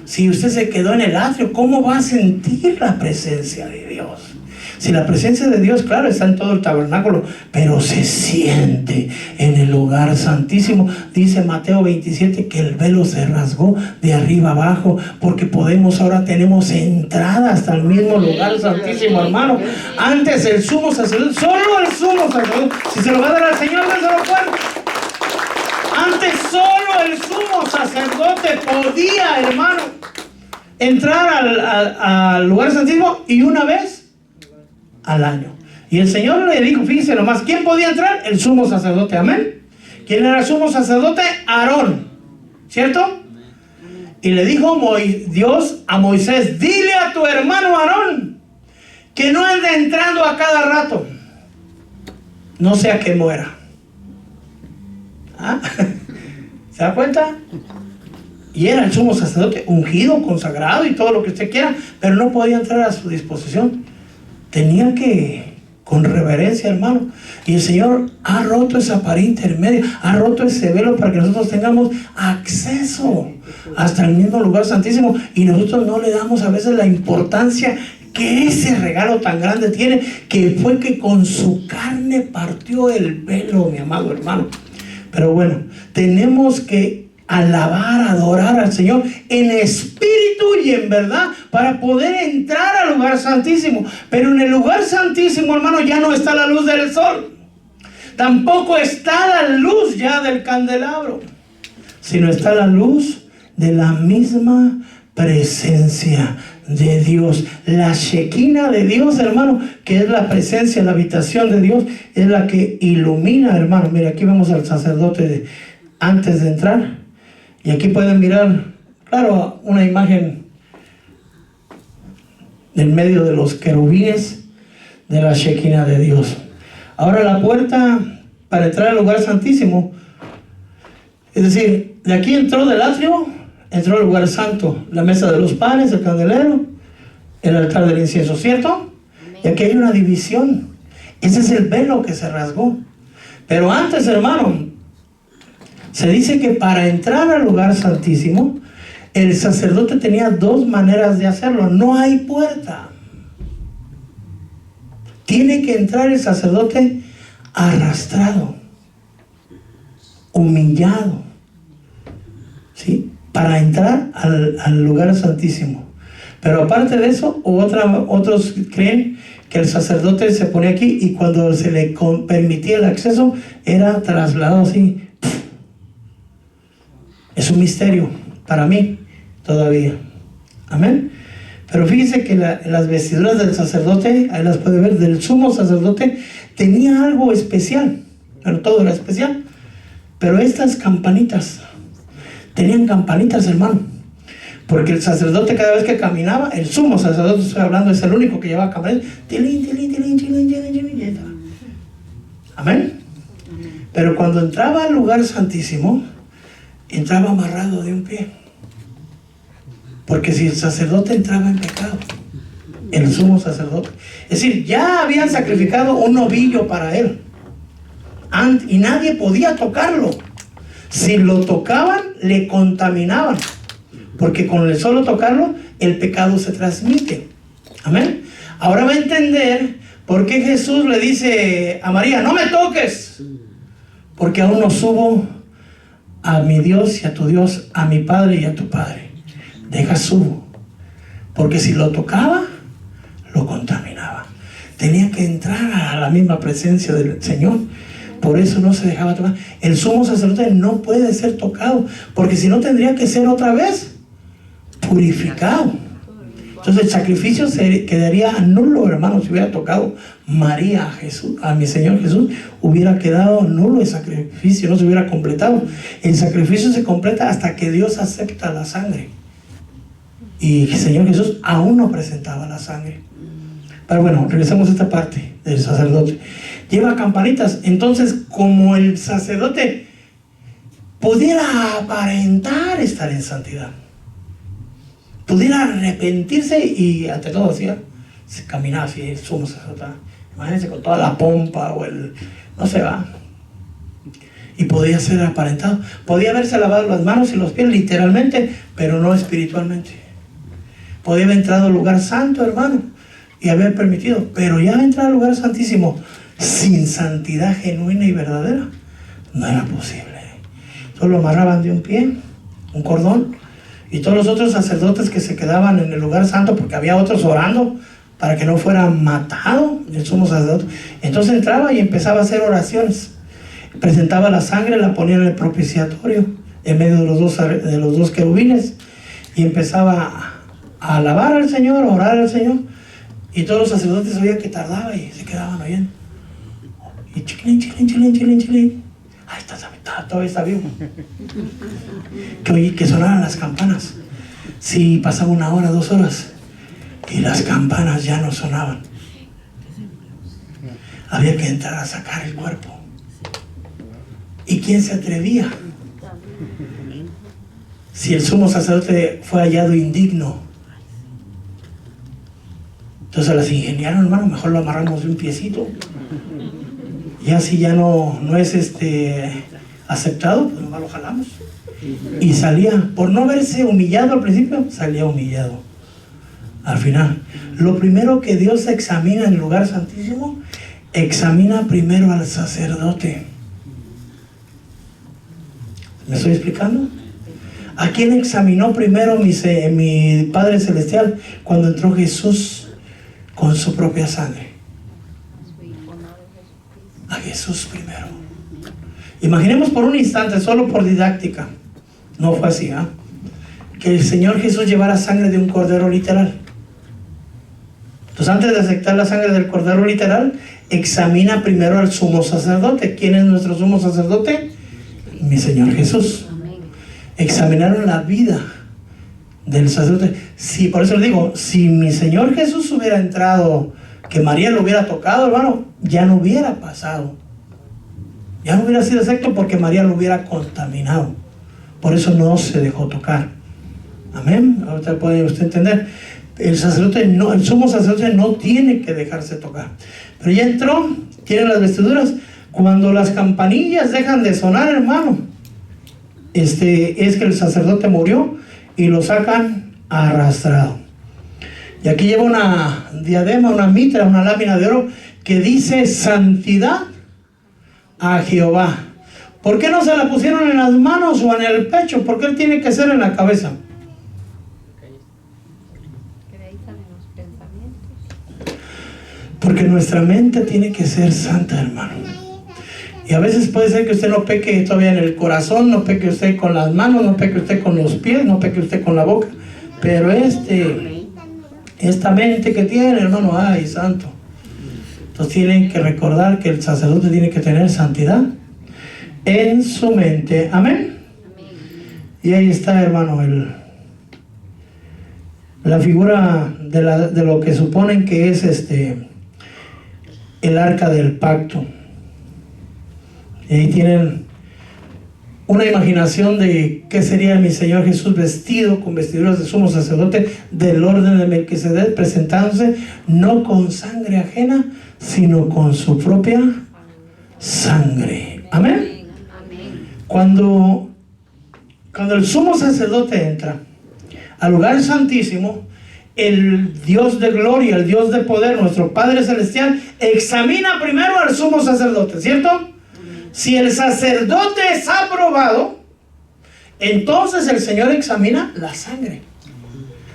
Si usted se quedó en el atrio, ¿cómo va a sentir la presencia de Dios? Si la presencia de Dios, claro, está en todo el tabernáculo, pero se siente en el lugar santísimo. Dice Mateo 27 que el velo se rasgó de arriba abajo, porque ahora tenemos entrada hasta el mismo lugar santísimo, hermano. Antes el sumo sacerdote, solo el sumo sacerdote, si se lo va a dar al Señor, déselo fuerte. Antes solo el sumo sacerdote podía, hermano, entrar al lugar santísimo, y una vez al año. Y el Señor le dijo, fíjense nomás, ¿quién podía entrar? El sumo sacerdote, amén. ¿Quién era el sumo sacerdote? Aarón, ¿cierto? Y le dijo Dios a Moisés, dile a tu hermano Aarón que no ande entrando a cada rato, no sea que muera. ¿Ah? ¿Se da cuenta? Y era el sumo sacerdote ungido, consagrado y todo lo que usted quiera, pero no podía entrar a su disposición. Tenía que, con reverencia, hermano. Y el Señor ha roto esa pared intermedia, ha roto ese velo para que nosotros tengamos acceso hasta el mismo lugar santísimo. Y nosotros no le damos a veces la importancia que ese regalo tan grande tiene, que fue que con su carne partió el velo, mi amado hermano. Pero bueno, tenemos que alabar, adorar al Señor en espíritu y en verdad para poder entrar al lugar santísimo. Pero en el lugar santísimo, hermano, ya no está la luz del sol, tampoco está la luz ya del candelabro, sino está la luz de la misma presencia de Dios. La Shekinah de Dios, hermano, que es la presencia, la habitación de Dios, es la que ilumina, hermano. Mira, aquí vemos al sacerdote antes de entrar. Y aquí pueden mirar, claro, una imagen en medio de los querubines de la Shekinah de Dios. Ahora la puerta para entrar al lugar santísimo, es decir, de aquí entró del atrio, entró al lugar santo, la mesa de los panes, el candelero, el altar del incienso, ¿cierto? Y aquí hay una división. Ese es el velo que se rasgó. Pero antes, hermano, se dice que para entrar al lugar santísimo, el sacerdote tenía dos maneras de hacerlo. No hay puerta. Tiene que entrar el sacerdote arrastrado, humillado, ¿sí? Para entrar al lugar santísimo. Pero aparte de eso, otros creen que el sacerdote se pone aquí y cuando se le permitía el acceso, era trasladado así. Es un misterio para mí todavía. Amén. Pero fíjese que las vestiduras del sacerdote, ahí las puede ver, del sumo sacerdote, tenía algo especial. Pero todo era especial. Pero estas campanitas, tenían campanitas, hermano. Porque el sacerdote cada vez que caminaba, el sumo sacerdote, estoy hablando, es el único que llevaba campanitas. Tilín, tilín, tilín, tilín, tilín, tilín. Amén. Pero cuando entraba al lugar santísimo, entraba amarrado de un pie. Porque si el sacerdote entraba en pecado, el sumo sacerdote, es decir, ya habían sacrificado un novillo para él y nadie podía tocarlo. Si lo tocaban, le contaminaban, porque con el solo tocarlo, el pecado se transmite. Amén. Ahora va a entender por qué Jesús le dice a María, no me toques, porque aún no subo a mi Dios y a tu Dios, a mi Padre y a tu Padre. Deja subo, porque si lo tocaba, lo contaminaba. Tenía que entrar a la misma presencia del Señor. Por eso no se dejaba tocar. El sumo sacerdote no puede ser tocado, porque si no tendría que ser otra vez purificado. Entonces el sacrificio se quedaría nulo, hermano. Si hubiera tocado María a Jesús, a mi Señor Jesús, hubiera quedado nulo el sacrificio, no se hubiera completado. El sacrificio se completa hasta que Dios acepta la sangre. Y el Señor Jesús aún no presentaba la sangre. Pero bueno, regresamos a esta parte del sacerdote. Lleva campanitas. Entonces, como el sacerdote pudiera aparentar estar en santidad, pudiera arrepentirse y ante todo hacía, se caminaba así, sumo sacerdote. Imagínense con toda la pompa o el, no se va. Y podía ser aparentado. Podía haberse lavado las manos y los pies literalmente, pero no espiritualmente. Podía haber entrado al lugar santo, hermano, y haber permitido, pero ya entrar al lugar santísimo sin santidad genuina y verdadera no era posible. Solo amarraban de un pie, un cordón, y todos los otros sacerdotes que se quedaban en el lugar santo, porque había otros orando para que no fuera matado el sumo sacerdote. Entonces entraba y empezaba a hacer oraciones. Presentaba la sangre, la ponía en el propiciatorio, en medio de los dos querubines, y empezaba a alabar al Señor, a orar al Señor. Y todos los sacerdotes oían que tardaba y se quedaban oyendo. Y chilín, chilín, chilín, chilín, chilín. Ay, todavía está vivo. Que sonaran las campanas. Si pasaba 1 hora, 2 horas, y las campanas ya no sonaban, había que entrar a sacar el cuerpo. ¿Y quién se atrevía? Si el sumo sacerdote fue hallado indigno, entonces las ingeniaron, hermano, mejor lo amarramos de un piecito. Y así ya no es aceptado, pues nomás lo jalamos. Y salía, por no verse humillado al principio, salía humillado al final. Lo primero que Dios examina en el lugar santísimo, examina primero al sacerdote. ¿Me estoy explicando? ¿A quién examinó primero mi Padre Celestial cuando entró Jesús con su propia sangre? A Jesús primero. Imaginemos por un instante, solo por didáctica, no fue así, ¿eh? Que el Señor Jesús llevara sangre de un cordero literal. Entonces, antes de aceptar la sangre del cordero literal, examina primero al sumo sacerdote. ¿Quién es nuestro sumo sacerdote? Mi Señor Jesús. Examinaron la vida del sacerdote. Sí, por eso le digo, si mi Señor Jesús hubiera entrado, que María lo hubiera tocado, hermano, ya no hubiera pasado. Ya no hubiera sido acepto porque María lo hubiera contaminado. Por eso no se dejó tocar. Amén. Ahorita puede usted entender. El sumo sacerdote no tiene que dejarse tocar. Pero ya entró, tiene las vestiduras. Cuando las campanillas dejan de sonar, hermano, es que el sacerdote murió y lo sacan arrastrado. Y aquí lleva una diadema, una mitra, una lámina de oro que dice santidad a Jehová. ¿Por qué no se la pusieron en las manos o en el pecho? ¿Por qué tiene que ser en la cabeza? Porque nuestra mente tiene que ser santa, hermano. Y a veces puede ser que usted no peque todavía en el corazón, no peque usted con las manos, no peque usted con los pies, no peque usted con la boca. Pero esta mente que tiene, hermano, ay, santo. Entonces tienen que recordar que el sacerdote tiene que tener santidad en su mente. Amén. Y ahí está, hermano, la figura de lo que suponen que es el arca del pacto. Y ahí tienen una imaginación de qué sería mi Señor Jesús vestido con vestiduras de sumo sacerdote del orden de Melquisedec, presentándose no con sangre ajena, sino con su propia sangre. Amén. Cuando el sumo sacerdote entra al lugar santísimo, el Dios de gloria, el Dios de poder, nuestro Padre Celestial, examina primero al sumo sacerdote, ¿cierto? Si el sacerdote es aprobado, entonces el Señor examina la sangre.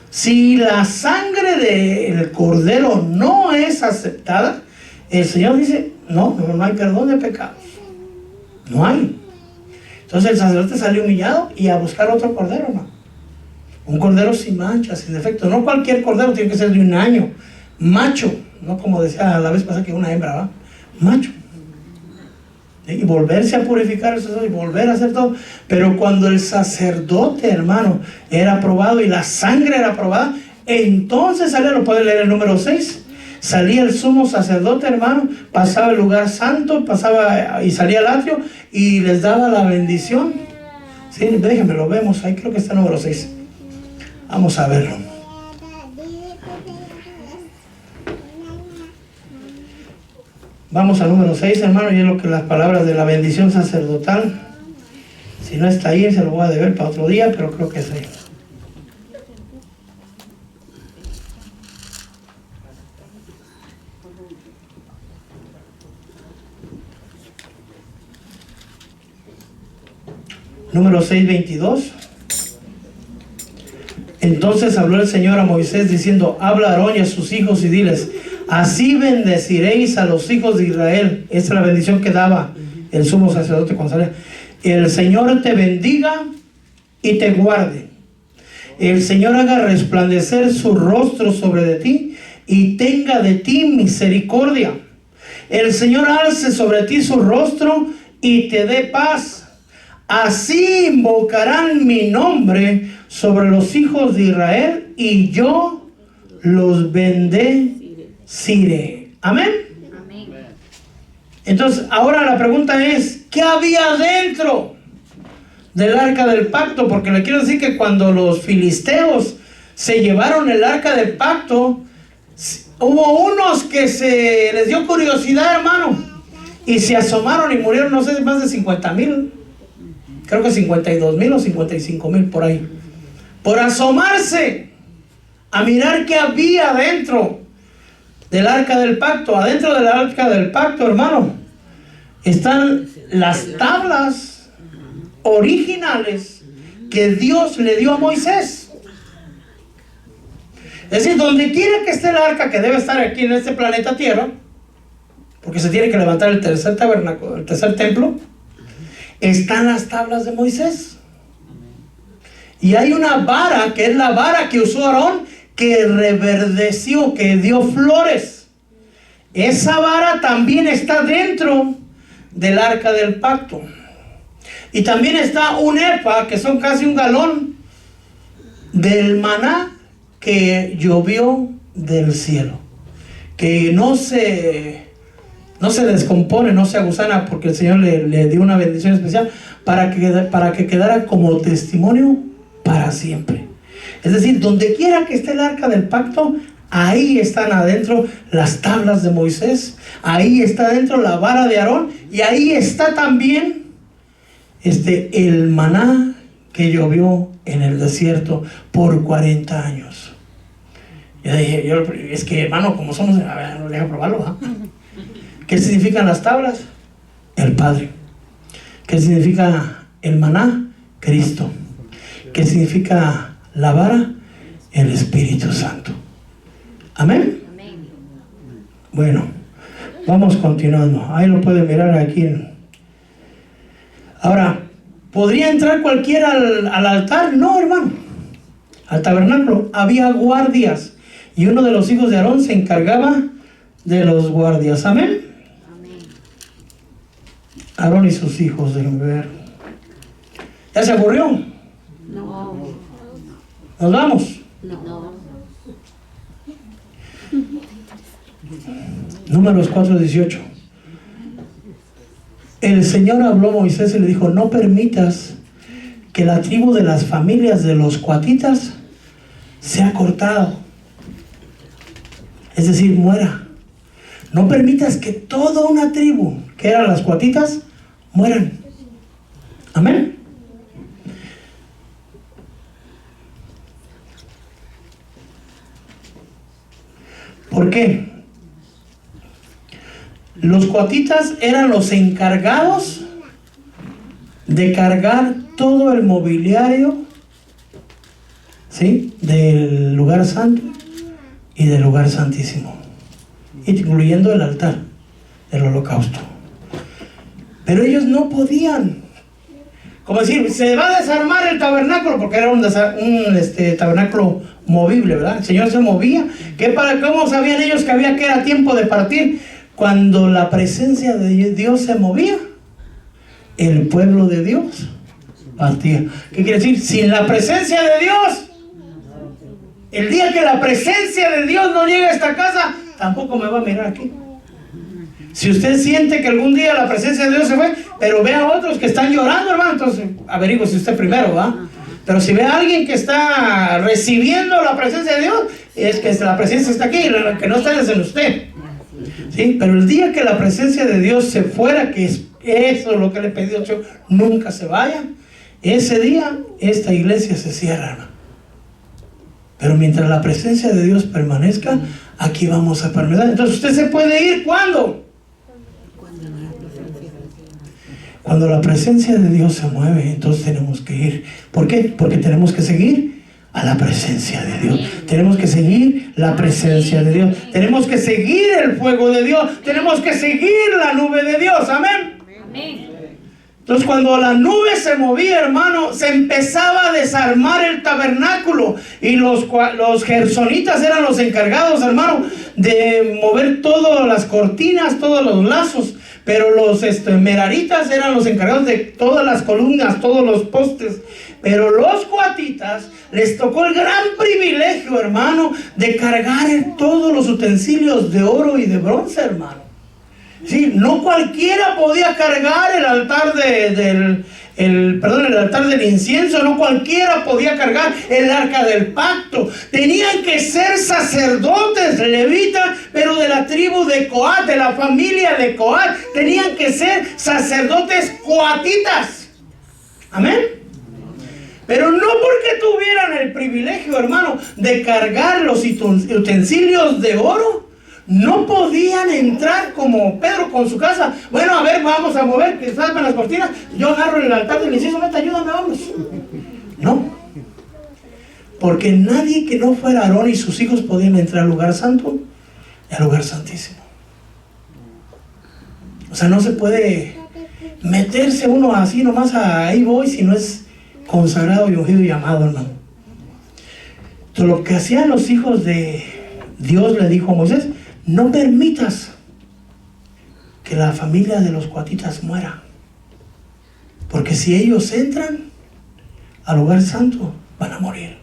Si la sangre del cordero no es aceptada, el Señor dice, no hay perdón de pecados. No hay. Entonces el sacerdote sale humillado y a buscar otro cordero, hermano. Un cordero sin mancha, sin defecto. No cualquier cordero, tiene que ser de 1 año. Macho, no como decía la vez pasada que una hembra, ¿va? Macho. Y volverse a purificar eso y volver a hacer todo. Pero cuando el sacerdote, hermano, era aprobado y la sangre era aprobada, entonces salía, lo puede leer el número 6, salía el sumo sacerdote, hermano, pasaba el lugar santo, pasaba y salía al atrio y les daba la bendición. Sí, déjenme, lo vemos, ahí creo que está el número 6. Vamos a verlo. Vamos al número 6, hermano, y es lo que las palabras de la bendición sacerdotal. Si no está ahí, se lo voy a deber para otro día, pero creo que es ahí. Número 6:22. Entonces habló el Señor a Moisés diciendo: habla a Aarón y a sus hijos y diles: así bendeciréis a los hijos de Israel. Esta es la bendición que daba el sumo sacerdote cuando salía. El Señor te bendiga y te guarde. El Señor haga resplandecer su rostro sobre de ti y tenga de ti misericordia. El Señor alce sobre ti su rostro y te dé paz. Así invocarán mi nombre sobre los hijos de Israel y yo los bendeciré. Amén. Amén. Entonces, ahora la pregunta es: ¿qué había dentro del arca del pacto? Porque le quiero decir que cuando los filisteos se llevaron el arca del pacto, hubo unos que se les dio curiosidad, hermano, y se asomaron y murieron, no sé, más de 50,000. Creo que 52,000 o 55,000 por ahí. Por asomarse a mirar qué había dentro del arca del pacto. Adentro del arca del pacto, hermano, están las tablas originales que Dios le dio a Moisés. Es decir, donde quiera que esté el arca, que debe estar aquí en este planeta Tierra, porque se tiene que levantar el tercer tabernáculo, el tercer templo, están las tablas de Moisés. Y hay una vara, que es la vara que usó Aarón, que reverdeció, que dio flores. Esa vara también está dentro del arca del pacto. Y también está un efa, que son casi un galón, del maná que llovió del cielo, que no se descompone, no se agusana, porque el Señor le dio una bendición especial para que quedara como testimonio para siempre. Es decir, donde quiera que esté el arca del pacto, ahí están adentro las tablas de Moisés, ahí está adentro la vara de Aarón, y ahí está también el maná que llovió en el desierto por 40 años. Yo dije, es que, hermano, como somos, a ver, no deja probarlo, ¿ah? ¿Qué significan las tablas? El Padre. ¿Qué significa el maná? Cristo. ¿Qué significa la vara? El Espíritu Santo. Amén. Amén. Bueno, vamos continuando. Ahí lo pueden mirar aquí. Ahora, ¿podría entrar cualquiera al altar? No, hermano. Al tabernáculo había guardias, y uno de los hijos de Aarón se encargaba de los guardias. Amén. Aarón y sus hijos, déjenme ver. ¿Ya se aburrió? No. ¿Nos vamos? No. Números 4:18. El Señor habló a Moisés y le dijo: no permitas que la tribu de las familias de los coatitas sea cortado, es decir, muera. No permitas que toda una tribu, que eran las coatitas, mueran. Amén. ¿Por qué? Los coatitas eran los encargados de cargar todo el mobiliario, ¿sí?, del lugar santo y del lugar santísimo, incluyendo el altar del holocausto. Pero ellos no podían, como decir, se va a desarmar el tabernáculo, porque era un tabernáculo movible, ¿verdad? El Señor se movía. ¿Cómo sabían ellos que era tiempo de partir? Cuando la presencia de Dios se movía, el pueblo de Dios partía. ¿Qué quiere decir? Sin la presencia de Dios, el día que la presencia de Dios no llega a esta casa, tampoco me va a mirar aquí. Si usted siente que algún día la presencia de Dios se fue, pero ve a otros que están llorando, hermano, entonces averigüe si usted primero, ¿va? Pero si ve a alguien que está recibiendo la presencia de Dios, es que la presencia está aquí, lo que no está es en usted. ¿Sí? Pero el día que la presencia de Dios se fuera, que es eso lo que le he pedido, nunca se vaya, ese día esta iglesia se cierra, hermano. Pero mientras la presencia de Dios permanezca, aquí vamos a permanecer. Entonces usted se puede ir, ¿cuándo? Cuando la presencia de Dios se mueve, entonces tenemos que ir. ¿Por qué? Porque tenemos que seguir a la presencia de Dios. Tenemos que seguir la presencia de Dios. Tenemos que seguir el fuego de Dios. Tenemos que seguir la nube de Dios. Amén. Entonces cuando la nube se movía, hermano, se empezaba a desarmar el tabernáculo. Y los gersonitas eran los encargados, hermano, de mover todas las cortinas, todos los lazos. Pero los meraritas eran los encargados de todas las columnas, todos los postes. Pero los coatitas les tocó el gran privilegio, hermano, de cargar todos los utensilios de oro y de bronce, hermano. Sí, no cualquiera podía cargar el altar el altar del incienso, no cualquiera podía cargar el arca del pacto. Tenían que ser sacerdotes levitas, pero de la tribu de Coat, de la familia de Coat. Tenían que ser sacerdotes coatitas. Amén. Pero no porque tuvieran el privilegio, hermano, de cargar los utensilios de oro, no podían entrar como Pedro con su casa. Bueno, a ver, vamos a mover, que salgan las cortinas. Yo agarro el altar del incienso, vete, ayúdame, vamos. No. Porque nadie que no fuera Aarón y sus hijos podían entrar al lugar santo y al lugar santísimo. O sea, no se puede meterse uno así nomás, ahí voy, si no es consagrado y ungido y amado, hermano. Entonces, lo que hacían los hijos de Dios, le dijo a Moisés: no permitas que la familia de los coatitas muera, porque si ellos entran al lugar santo, van a morir.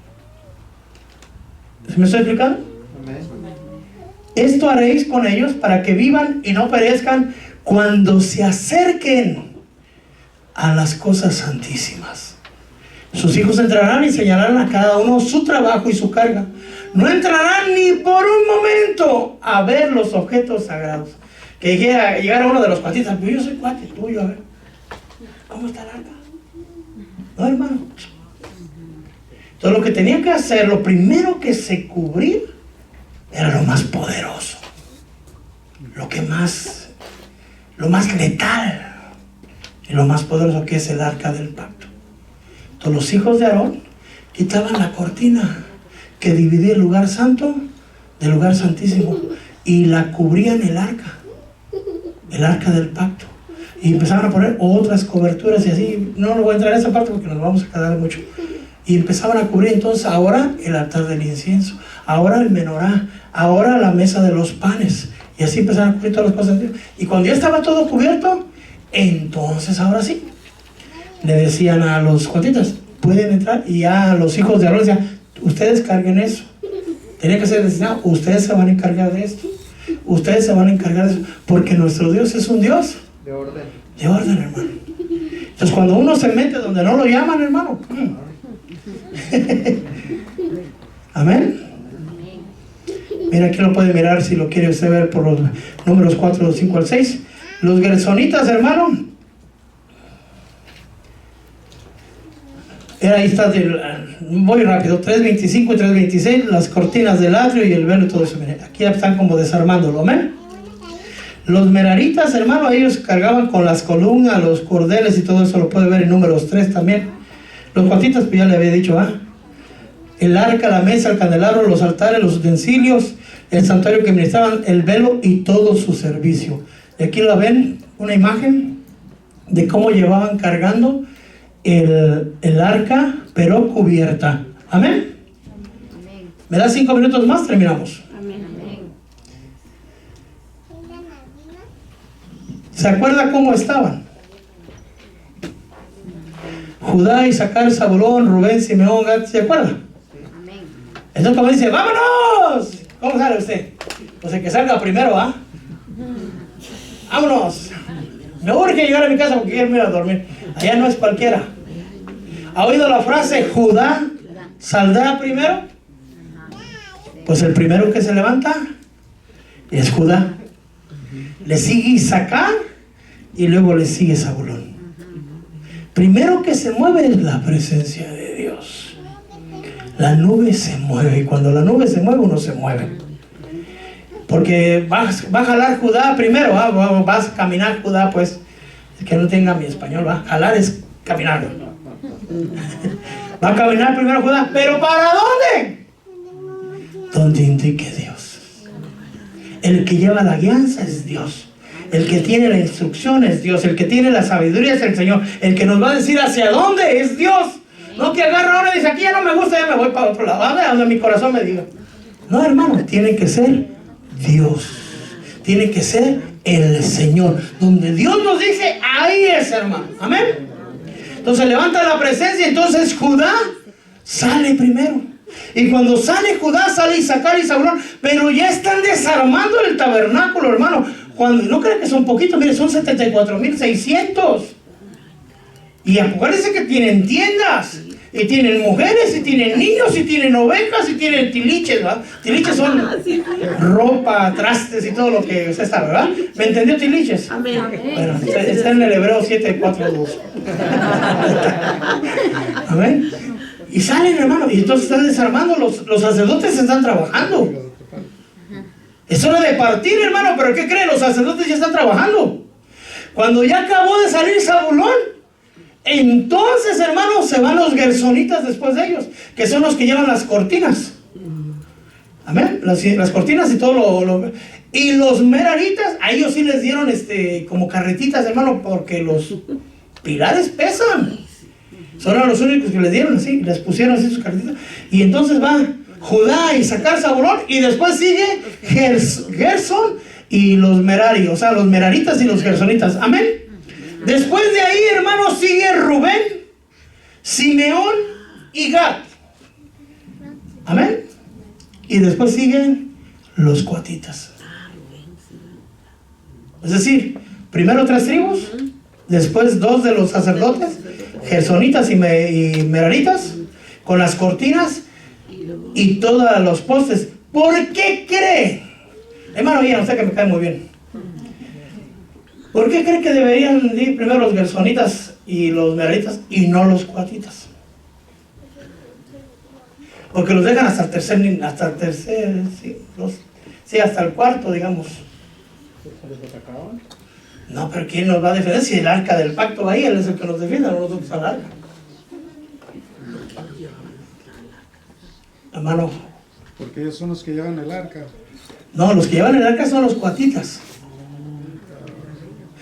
¿Se me estoy explicando? Esto haréis con ellos para que vivan y no perezcan cuando se acerquen a las cosas santísimas. Sus hijos entrarán y señalarán a cada uno su trabajo y su carga. No entrarán ni por un momento a ver los objetos sagrados. Que llegara uno de los cuatitas: yo soy cuate tuyo, a ver, ¿cómo está el arca? No, hermano. Entonces lo que tenía que hacer, lo primero que se cubrir, era lo más poderoso, lo más letal y lo más poderoso, que es el arca del pacto. Entonces los hijos de Aarón quitaban la cortina que dividía el lugar santo del lugar santísimo y la cubrían el arca del pacto, y empezaban a poner otras coberturas y así. No voy a entrar en esa parte porque nos vamos a quedar mucho. Y empezaban a cubrir entonces ahora el altar del incienso, ahora el menorá, ahora la mesa de los panes, y así empezaron a cubrir todas las cosas. Y cuando ya estaba todo cubierto, entonces ahora sí le decían a los cuatitas: pueden entrar. Y ya los hijos de Aarón decían: ustedes carguen eso. Tenía que ser destinado: ustedes se van a encargar de esto, ustedes se van a encargar de eso, porque nuestro Dios es un Dios de orden, hermano. Entonces cuando uno se mete donde no lo llaman, hermano, amén. Mira, aquí lo puede mirar si lo quiere usted ver por los números 4, 5 al 6. Los gersonitas, hermano, ahí está, voy rápido, 3.25 y 3.26, las cortinas del atrio y el velo y todo eso. Miren, aquí están como desarmándolo, amén. Los meraritas, hermano, ellos cargaban con las columnas, los cordeles y todo eso, lo puede ver en números 3 también. Los cuatitas, pues ya le había dicho, el arca, la mesa, el candelabro, los altares, los utensilios, el santuario que ministraban, el velo y todo su servicio. Y aquí la ven, una imagen de cómo llevaban cargando el arca, pero cubierta. Amén. Amén. ¿Me da 5 minutos más? Terminamos. Amén. ¿Se acuerda cómo estaban? Judá, Isaacar, Zabulón, Rubén, Simeón, Gad, ¿se acuerda? Amén. Entonces como dice: ¡vámonos! ¿Cómo sale usted? Pues el que salga primero, ¡vámonos! Me urge llegar a mi casa porque quiero ir a dormir. Allá no es cualquiera. ¿Ha oído la frase Judá saldrá primero? Pues el primero que se levanta es Judá. Le sigue Isaacar y luego le sigue Zabulón. Primero que se mueve es la presencia de Dios. La nube se mueve, y cuando la nube se mueve, uno se mueve. Porque va a jalar Judá primero, vas a caminar Judá, pues, es que no tenga mi español, va. Jalar es caminar. Va a caminar primero Judá, pero ¿para dónde? Donde indique Dios. El que lleva la guianza es Dios. El que tiene la instrucción es Dios. El que tiene la sabiduría es el Señor. El que nos va a decir hacia dónde es Dios. No que agarra ahora y dice, aquí ya no me gusta, ya me voy para otro lado. A donde mi corazón me diga. No, hermano, tiene que ser Dios. Tiene que ser el Señor. Donde Dios nos dice, ahí es, hermano. Amén. Entonces levanta la presencia. Entonces Judá sale primero. Y cuando sale Judá, sale Isaacar y Zabulón. Pero ya están desarmando el tabernáculo, hermano. Cuando no creen que son poquitos, mire, son 74,600. Y acuérdense que tienen tiendas, y tienen mujeres, y tienen niños, y tienen ovejas, y tienen tiliches, ¿verdad? Tiliches son ropa, trastes y todo lo que usted sabe, ¿verdad? ¿Me entendió, tiliches? Amén. Bueno, está en el Hebreo 7:4-2. Amén. Y salen, hermano, y entonces están desarmando, los sacerdotes están trabajando. Es hora de partir, hermano, pero ¿qué creen? Los sacerdotes ya están trabajando. Cuando ya acabó de salir Zabulón, entonces, hermano, se van los gersonitas después de ellos, que son los que llevan las cortinas. Amén. Las cortinas y todo y los meraritas, a ellos sí les dieron como carretitas, hermano, porque los pilares pesan. Son a los únicos que les dieron así, les pusieron así sus carretitas. Y entonces va Judá, Isaacar, Zabulón, y después sigue Gerson y los Merari, o sea, los meraritas y los gersonitas. Amén. Después de ahí, hermano, sigue Rubén, Simeón y Gad. Amén. Y después siguen los coatitas. Es decir, primero 3 tribus, después 2 de los sacerdotes, gersonitas y meraritas, con las cortinas y todos los postes. ¿Por qué cree? Hermano, bien, usted que me cae muy bien. ¿Por qué cree que deberían ir primero los gersonitas y los meraritas y no los coatitas? Porque los dejan hasta el tercer, hasta el cuarto, digamos. No, pero ¿quién nos va a defender si el arca del pacto va ahí? Él es el que nos defiende, no nosotros al arca. Hermano. Porque ellos son los que llevan el arca. No, los que llevan el arca son los coatitas.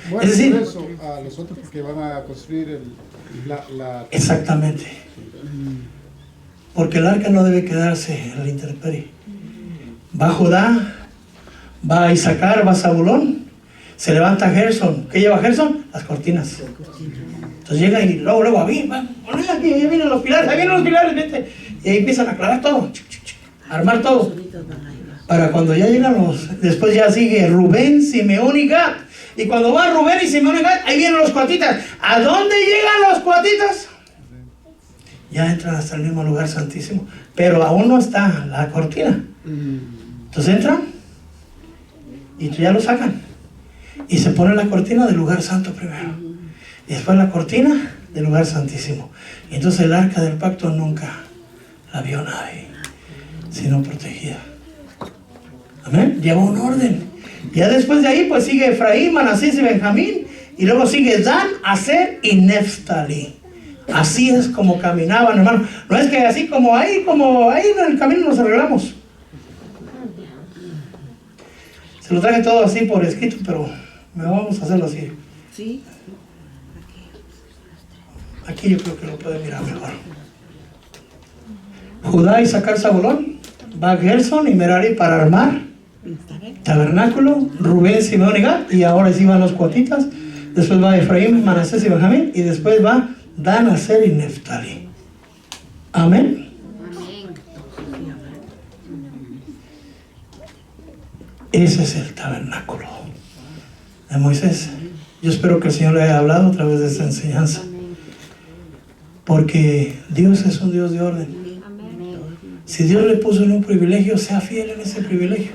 Bueno, es decir, por eso, a los otros porque van a construir la... Exactamente. Porque el arca no debe quedarse en la intemperie. Va Judá, va Isaacar, va Zabulón, se levanta Gerson. ¿Qué lleva Gerson? Las cortinas. Entonces llega y luego, aquí vienen los pilares, vete. Y ahí empiezan a clavar todo, a armar todo. Para cuando ya llegan después ya sigue Rubén, Simeón y Gad. Y cuando va Rubén y Simeón y Gad, ahí vienen los coatitas. ¿A dónde llegan los coatitas? Ya entran hasta el mismo lugar santísimo, pero aún no está la cortina. Entonces entran y ya lo sacan y se pone la cortina del lugar santo primero y después la cortina del lugar santísimo. Y entonces el arca del pacto nunca la vio nadie, sino protegida. Amén. Lleva un orden. Ya después de ahí pues sigue Efraín, Manasés y Benjamín, y luego sigue Dan, Aser y Neftalí. Así es como caminaban, hermano. No es que así como ahí en el camino nos arreglamos. Se lo traje todo así por escrito, pero vamos a hacerlo así. Sí. Aquí yo creo que lo puede mirar mejor. Judá, Isaacar, Zabulón, va Gerson y Merari para armar tabernáculo, Rubén, Simeón y Gad, y ahora sí van los coatitas. Después va Efraín, Manasés y Benjamín, y después va Dan, Aser y Neftalí. Amén. Amén. Ese es el tabernáculo de Moisés. Yo espero que el Señor le haya hablado a través de esta enseñanza. Porque Dios es un Dios de orden. Amén. Si Dios le puso en un privilegio, sea fiel en ese privilegio.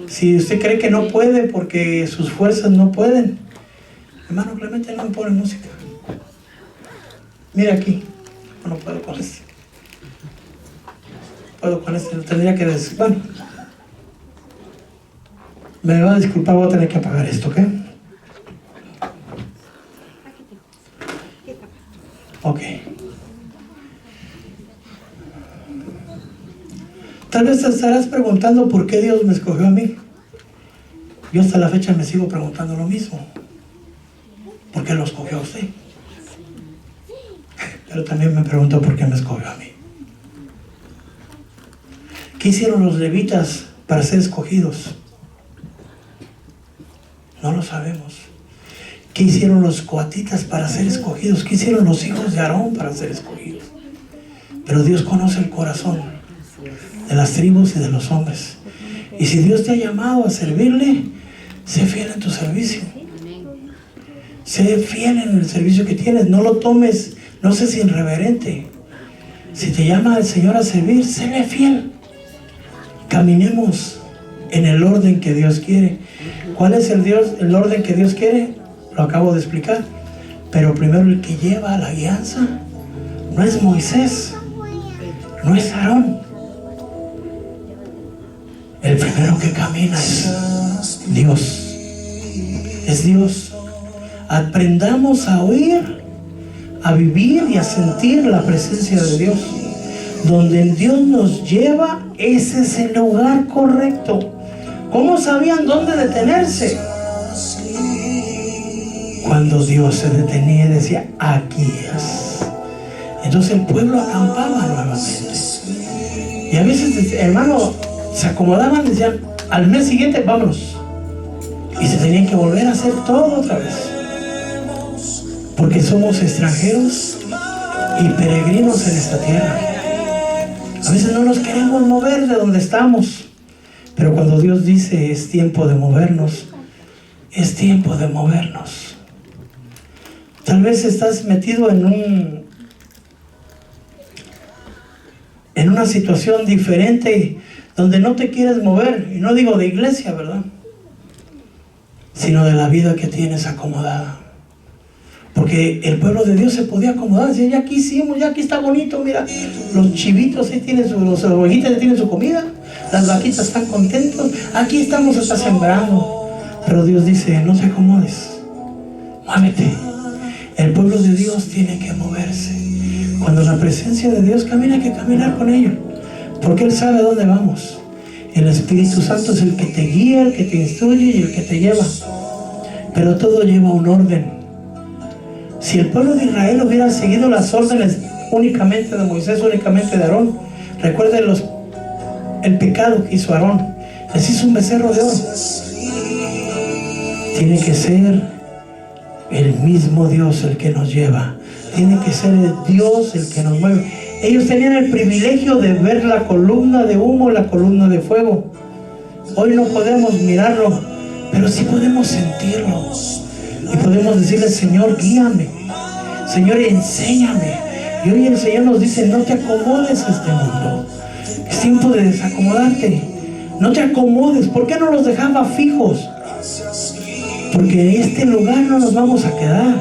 Si usted cree que no puede porque sus fuerzas no pueden, hermano Clemente, no me pone música. Mira aquí, no puedo con este. Puedo con este, tendría que decir, bueno, me va a disculpar, voy a tener que apagar esto, ¿ok? Ok. Tal vez te estarás preguntando por qué Dios me escogió a mí. Yo hasta la fecha me sigo preguntando lo mismo. ¿Por qué lo escogió a usted? Pero también me pregunto por qué me escogió a mí. ¿Qué hicieron los levitas para ser escogidos? No lo sabemos. ¿Qué hicieron los coatitas para ser escogidos? ¿Qué hicieron los hijos de Aarón para ser escogidos? Pero Dios conoce el corazón de las tribus y de los hombres. Y si Dios te ha llamado a servirle, sé fiel en tu servicio. Sé fiel en el servicio que tienes. No lo tomes, no seas irreverente. Si te llama el Señor a servir, séle fiel. Caminemos en el orden que Dios quiere. ¿Cuál es el orden que Dios quiere? Lo acabo de explicar. Pero primero el que lleva la guianza no es Moisés, no es Aarón. El primero que camina es Dios. Es Dios. Aprendamos a oír, a vivir y a sentir la presencia de Dios. Donde Dios nos lleva, ese es el lugar correcto. ¿Cómo sabían dónde detenerse? Cuando Dios se detenía y decía, aquí es. Entonces el pueblo acampaba nuevamente. Y a veces, hermano, se acomodaban y decían, al mes siguiente, vámonos. Y se tenían que volver a hacer todo otra vez. Porque somos extranjeros y peregrinos en esta tierra. A veces no nos queremos mover de donde estamos. Pero cuando Dios dice, es tiempo de movernos, es tiempo de movernos. Tal vez estás metido en una situación diferente donde no te quieres mover, y no digo de iglesia, ¿verdad? Sino de la vida que tienes acomodada. Porque el pueblo de Dios se podía acomodar, decía, ya aquí hicimos, ya aquí está bonito, mira, los chivitos ahí tienen los ovejitas ya tienen su comida, las vaquitas están contentos, aquí estamos hasta sembrando. Pero Dios dice, no te acomodes, muévete. El pueblo de Dios tiene que moverse. Cuando la presencia de Dios camina, hay que caminar con ellos, porque Él sabe dónde vamos. El Espíritu Santo es el que te guía, el que te instruye y el que te lleva. Pero todo lleva un orden. Si el pueblo de Israel hubiera seguido las órdenes únicamente de Moisés, únicamente de Aarón, recuerden el pecado que hizo Aarón. Les hizo un becerro de oro. Tiene que ser el mismo Dios el que nos lleva. Tiene que ser el Dios el que nos mueve. Ellos tenían el privilegio de ver la columna de humo, la columna de fuego. Hoy no podemos mirarlo, pero sí podemos sentirlo. Y podemos decirle, Señor, guíame. Señor, enséñame. Y hoy el Señor nos dice, no te acomodes a este mundo. Es tiempo de desacomodarte. No te acomodes. ¿Por qué no los dejaba fijos? Porque en este lugar no nos vamos a quedar.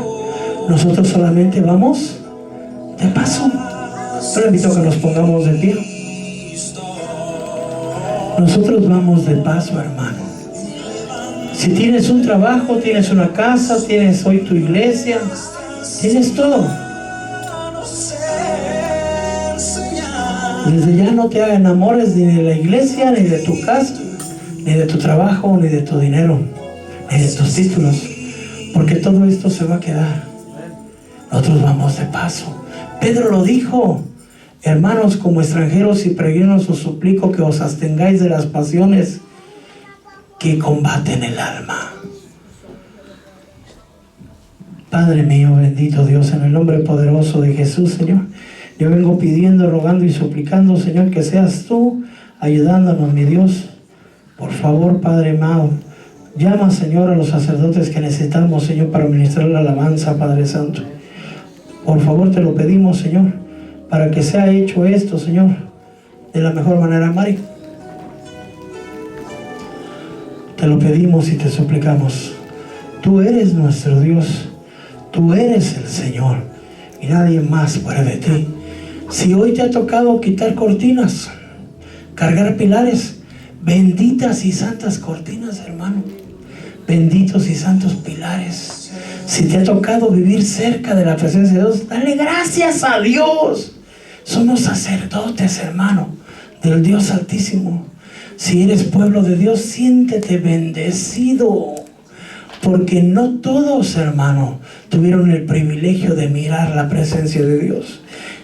Nosotros solamente vamos de paso. Yo le invito a que nos pongamos de pie. Nosotros vamos de paso, hermano. Si tienes un trabajo, tienes una casa, tienes hoy tu iglesia, tienes todo. Desde ya no te enamores ni de la iglesia, ni de tu casa, ni de tu trabajo, ni de tu dinero, ni de tus títulos, porque todo esto se va a quedar. Nosotros vamos de paso. Pedro lo dijo: hermanos, como extranjeros y peregrinos os suplico que os abstengáis de las pasiones que combaten el alma. Padre mío, bendito Dios, en el nombre poderoso de Jesús, Señor, yo vengo pidiendo, rogando y suplicando, Señor, que seas tú ayudándonos, mi Dios. Por favor, Padre amado, llama, Señor, a los sacerdotes que necesitamos, Señor, para ministrar la alabanza, Padre Santo. Por favor, te lo pedimos, Señor, para que sea hecho esto, Señor, de la mejor manera. Mari, te lo pedimos y te suplicamos. Tú eres nuestro Dios, tú eres el Señor y nadie más fuera de ti. Si hoy te ha tocado quitar cortinas, cargar pilares, benditas y santas cortinas, hermano, benditos y santos pilares. Si te ha tocado vivir cerca de la presencia de Dios, dale gracias a Dios. Somos sacerdotes, hermano, del Dios Altísimo. Si eres pueblo de Dios, siéntete bendecido, porque no todos, hermano, tuvieron el privilegio de mirar la presencia de Dios.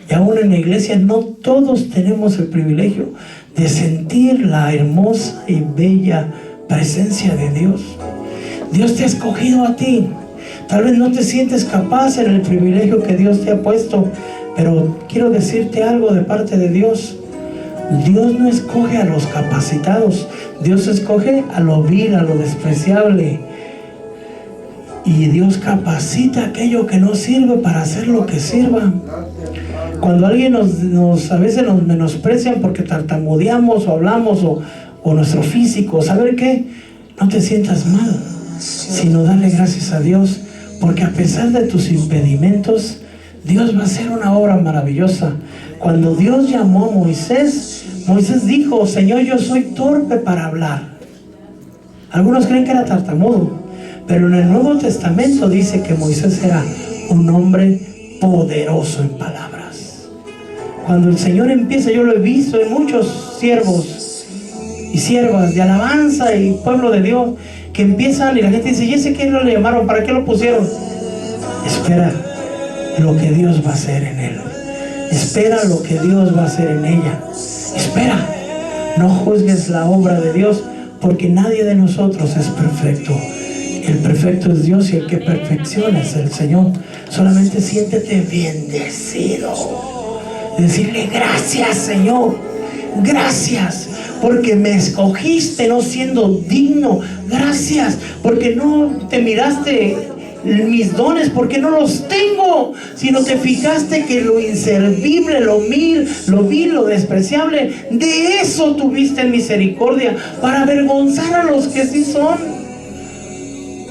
Y aún en la iglesia no todos tenemos el privilegio de sentir la hermosa y bella presencia de Dios. Dios te ha escogido a ti. Tal vez no te sientes capaz en el privilegio que Dios te ha puesto, pero quiero decirte algo de parte de Dios. Dios no escoge a los capacitados, Dios escoge a lo vil, a lo despreciable. Y Dios capacita aquello que no sirve para hacer lo que sirva. Cuando alguien a veces nos menosprecian porque tartamudeamos o hablamos o nuestro físico, ¿saber qué? No te sientas mal, sino darle gracias a Dios, porque a pesar de tus impedimentos, Dios va a hacer una obra maravillosa. Cuando Dios llamó a Moisés, Moisés dijo: Señor, yo soy torpe para hablar. Algunos creen que era tartamudo, pero en el Nuevo Testamento dice que Moisés era un hombre poderoso en palabras. Cuando el Señor empieza, yo lo he visto en muchos siervos y siervas de alabanza y pueblo de Dios, que empiezan y la gente dice: ¿y ese qué le llamaron? ¿Para qué lo pusieron? Espera lo que Dios va a hacer en él. Espera lo que Dios va a hacer en ella. Espera. No juzgues la obra de Dios, porque nadie de nosotros es perfecto. El perfecto es Dios y el que perfecciona es el Señor. Solamente siéntete bendecido. Decirle: gracias, Señor. Gracias porque me escogiste no siendo digno. Gracias porque no te miraste mis dones porque no los tengo, sino te fijaste que lo inservible, lo vil, lo despreciable, de eso tuviste misericordia, para avergonzar a los que sí son.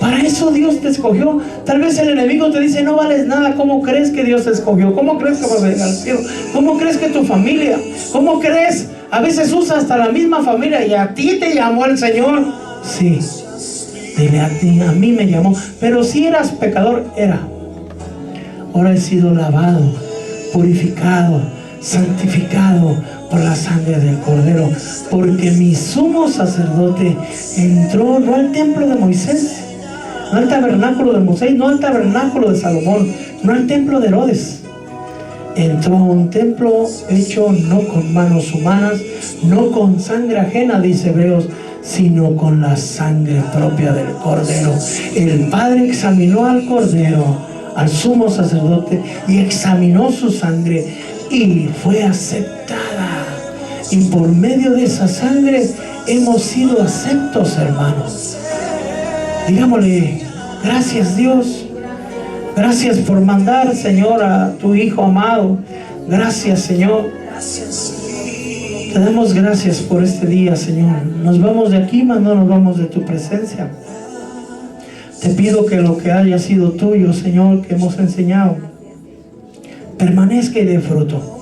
Para eso Dios te escogió. Tal vez el enemigo te dice: no vales nada. ¿Cómo crees que Dios te escogió? ¿Cómo crees que vas a llegar al cielo? ¿Cómo crees que tu familia? ¿Cómo crees? A veces usa hasta la misma familia. Y a ti te llamó el Señor. Sí, dile: a mí me llamó. Pero si eras pecador, era. Ahora he sido lavado, purificado, santificado por la sangre del Cordero, porque mi sumo sacerdote entró no al templo de Moisés, no al tabernáculo de Moisés, no al tabernáculo de Salomón, no al templo de Herodes. Entró a un templo hecho no con manos humanas, no con sangre ajena, dice Hebreos, sino con la sangre propia del Cordero. El Padre examinó al Cordero, al sumo sacerdote, y examinó su sangre y fue aceptada. Y por medio de esa sangre hemos sido aceptos, hermanos. Digámosle: gracias, Dios. Gracias por mandar, Señor, a tu Hijo amado. Gracias, Señor. Te damos gracias por este día, Señor. Nos vamos de aquí, mas no nos vamos de tu presencia. Te pido que lo que haya sido tuyo, Señor, que hemos enseñado, permanezca y dé fruto.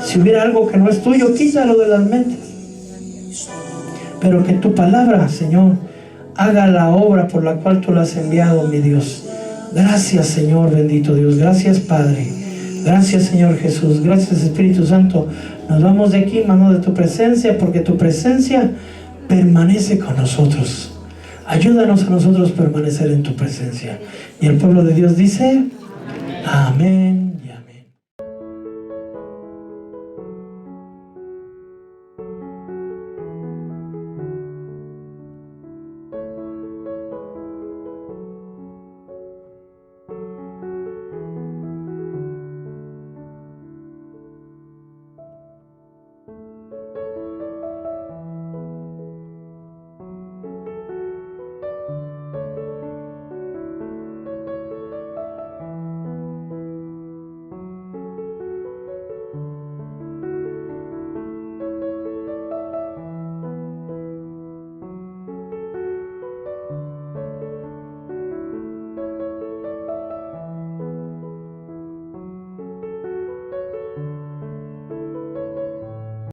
Si hubiera algo que no es tuyo, quítalo de las mentes. Pero que tu palabra, Señor, haga la obra por la cual tú la has enviado, mi Dios. Gracias, Señor, bendito Dios. Gracias, Padre. Gracias, Señor Jesús. Gracias, Espíritu Santo. Nos vamos de aquí, mano, de tu presencia, porque tu presencia permanece con nosotros. Ayúdanos a nosotros permanecer en tu presencia. Y el pueblo de Dios dice: amén.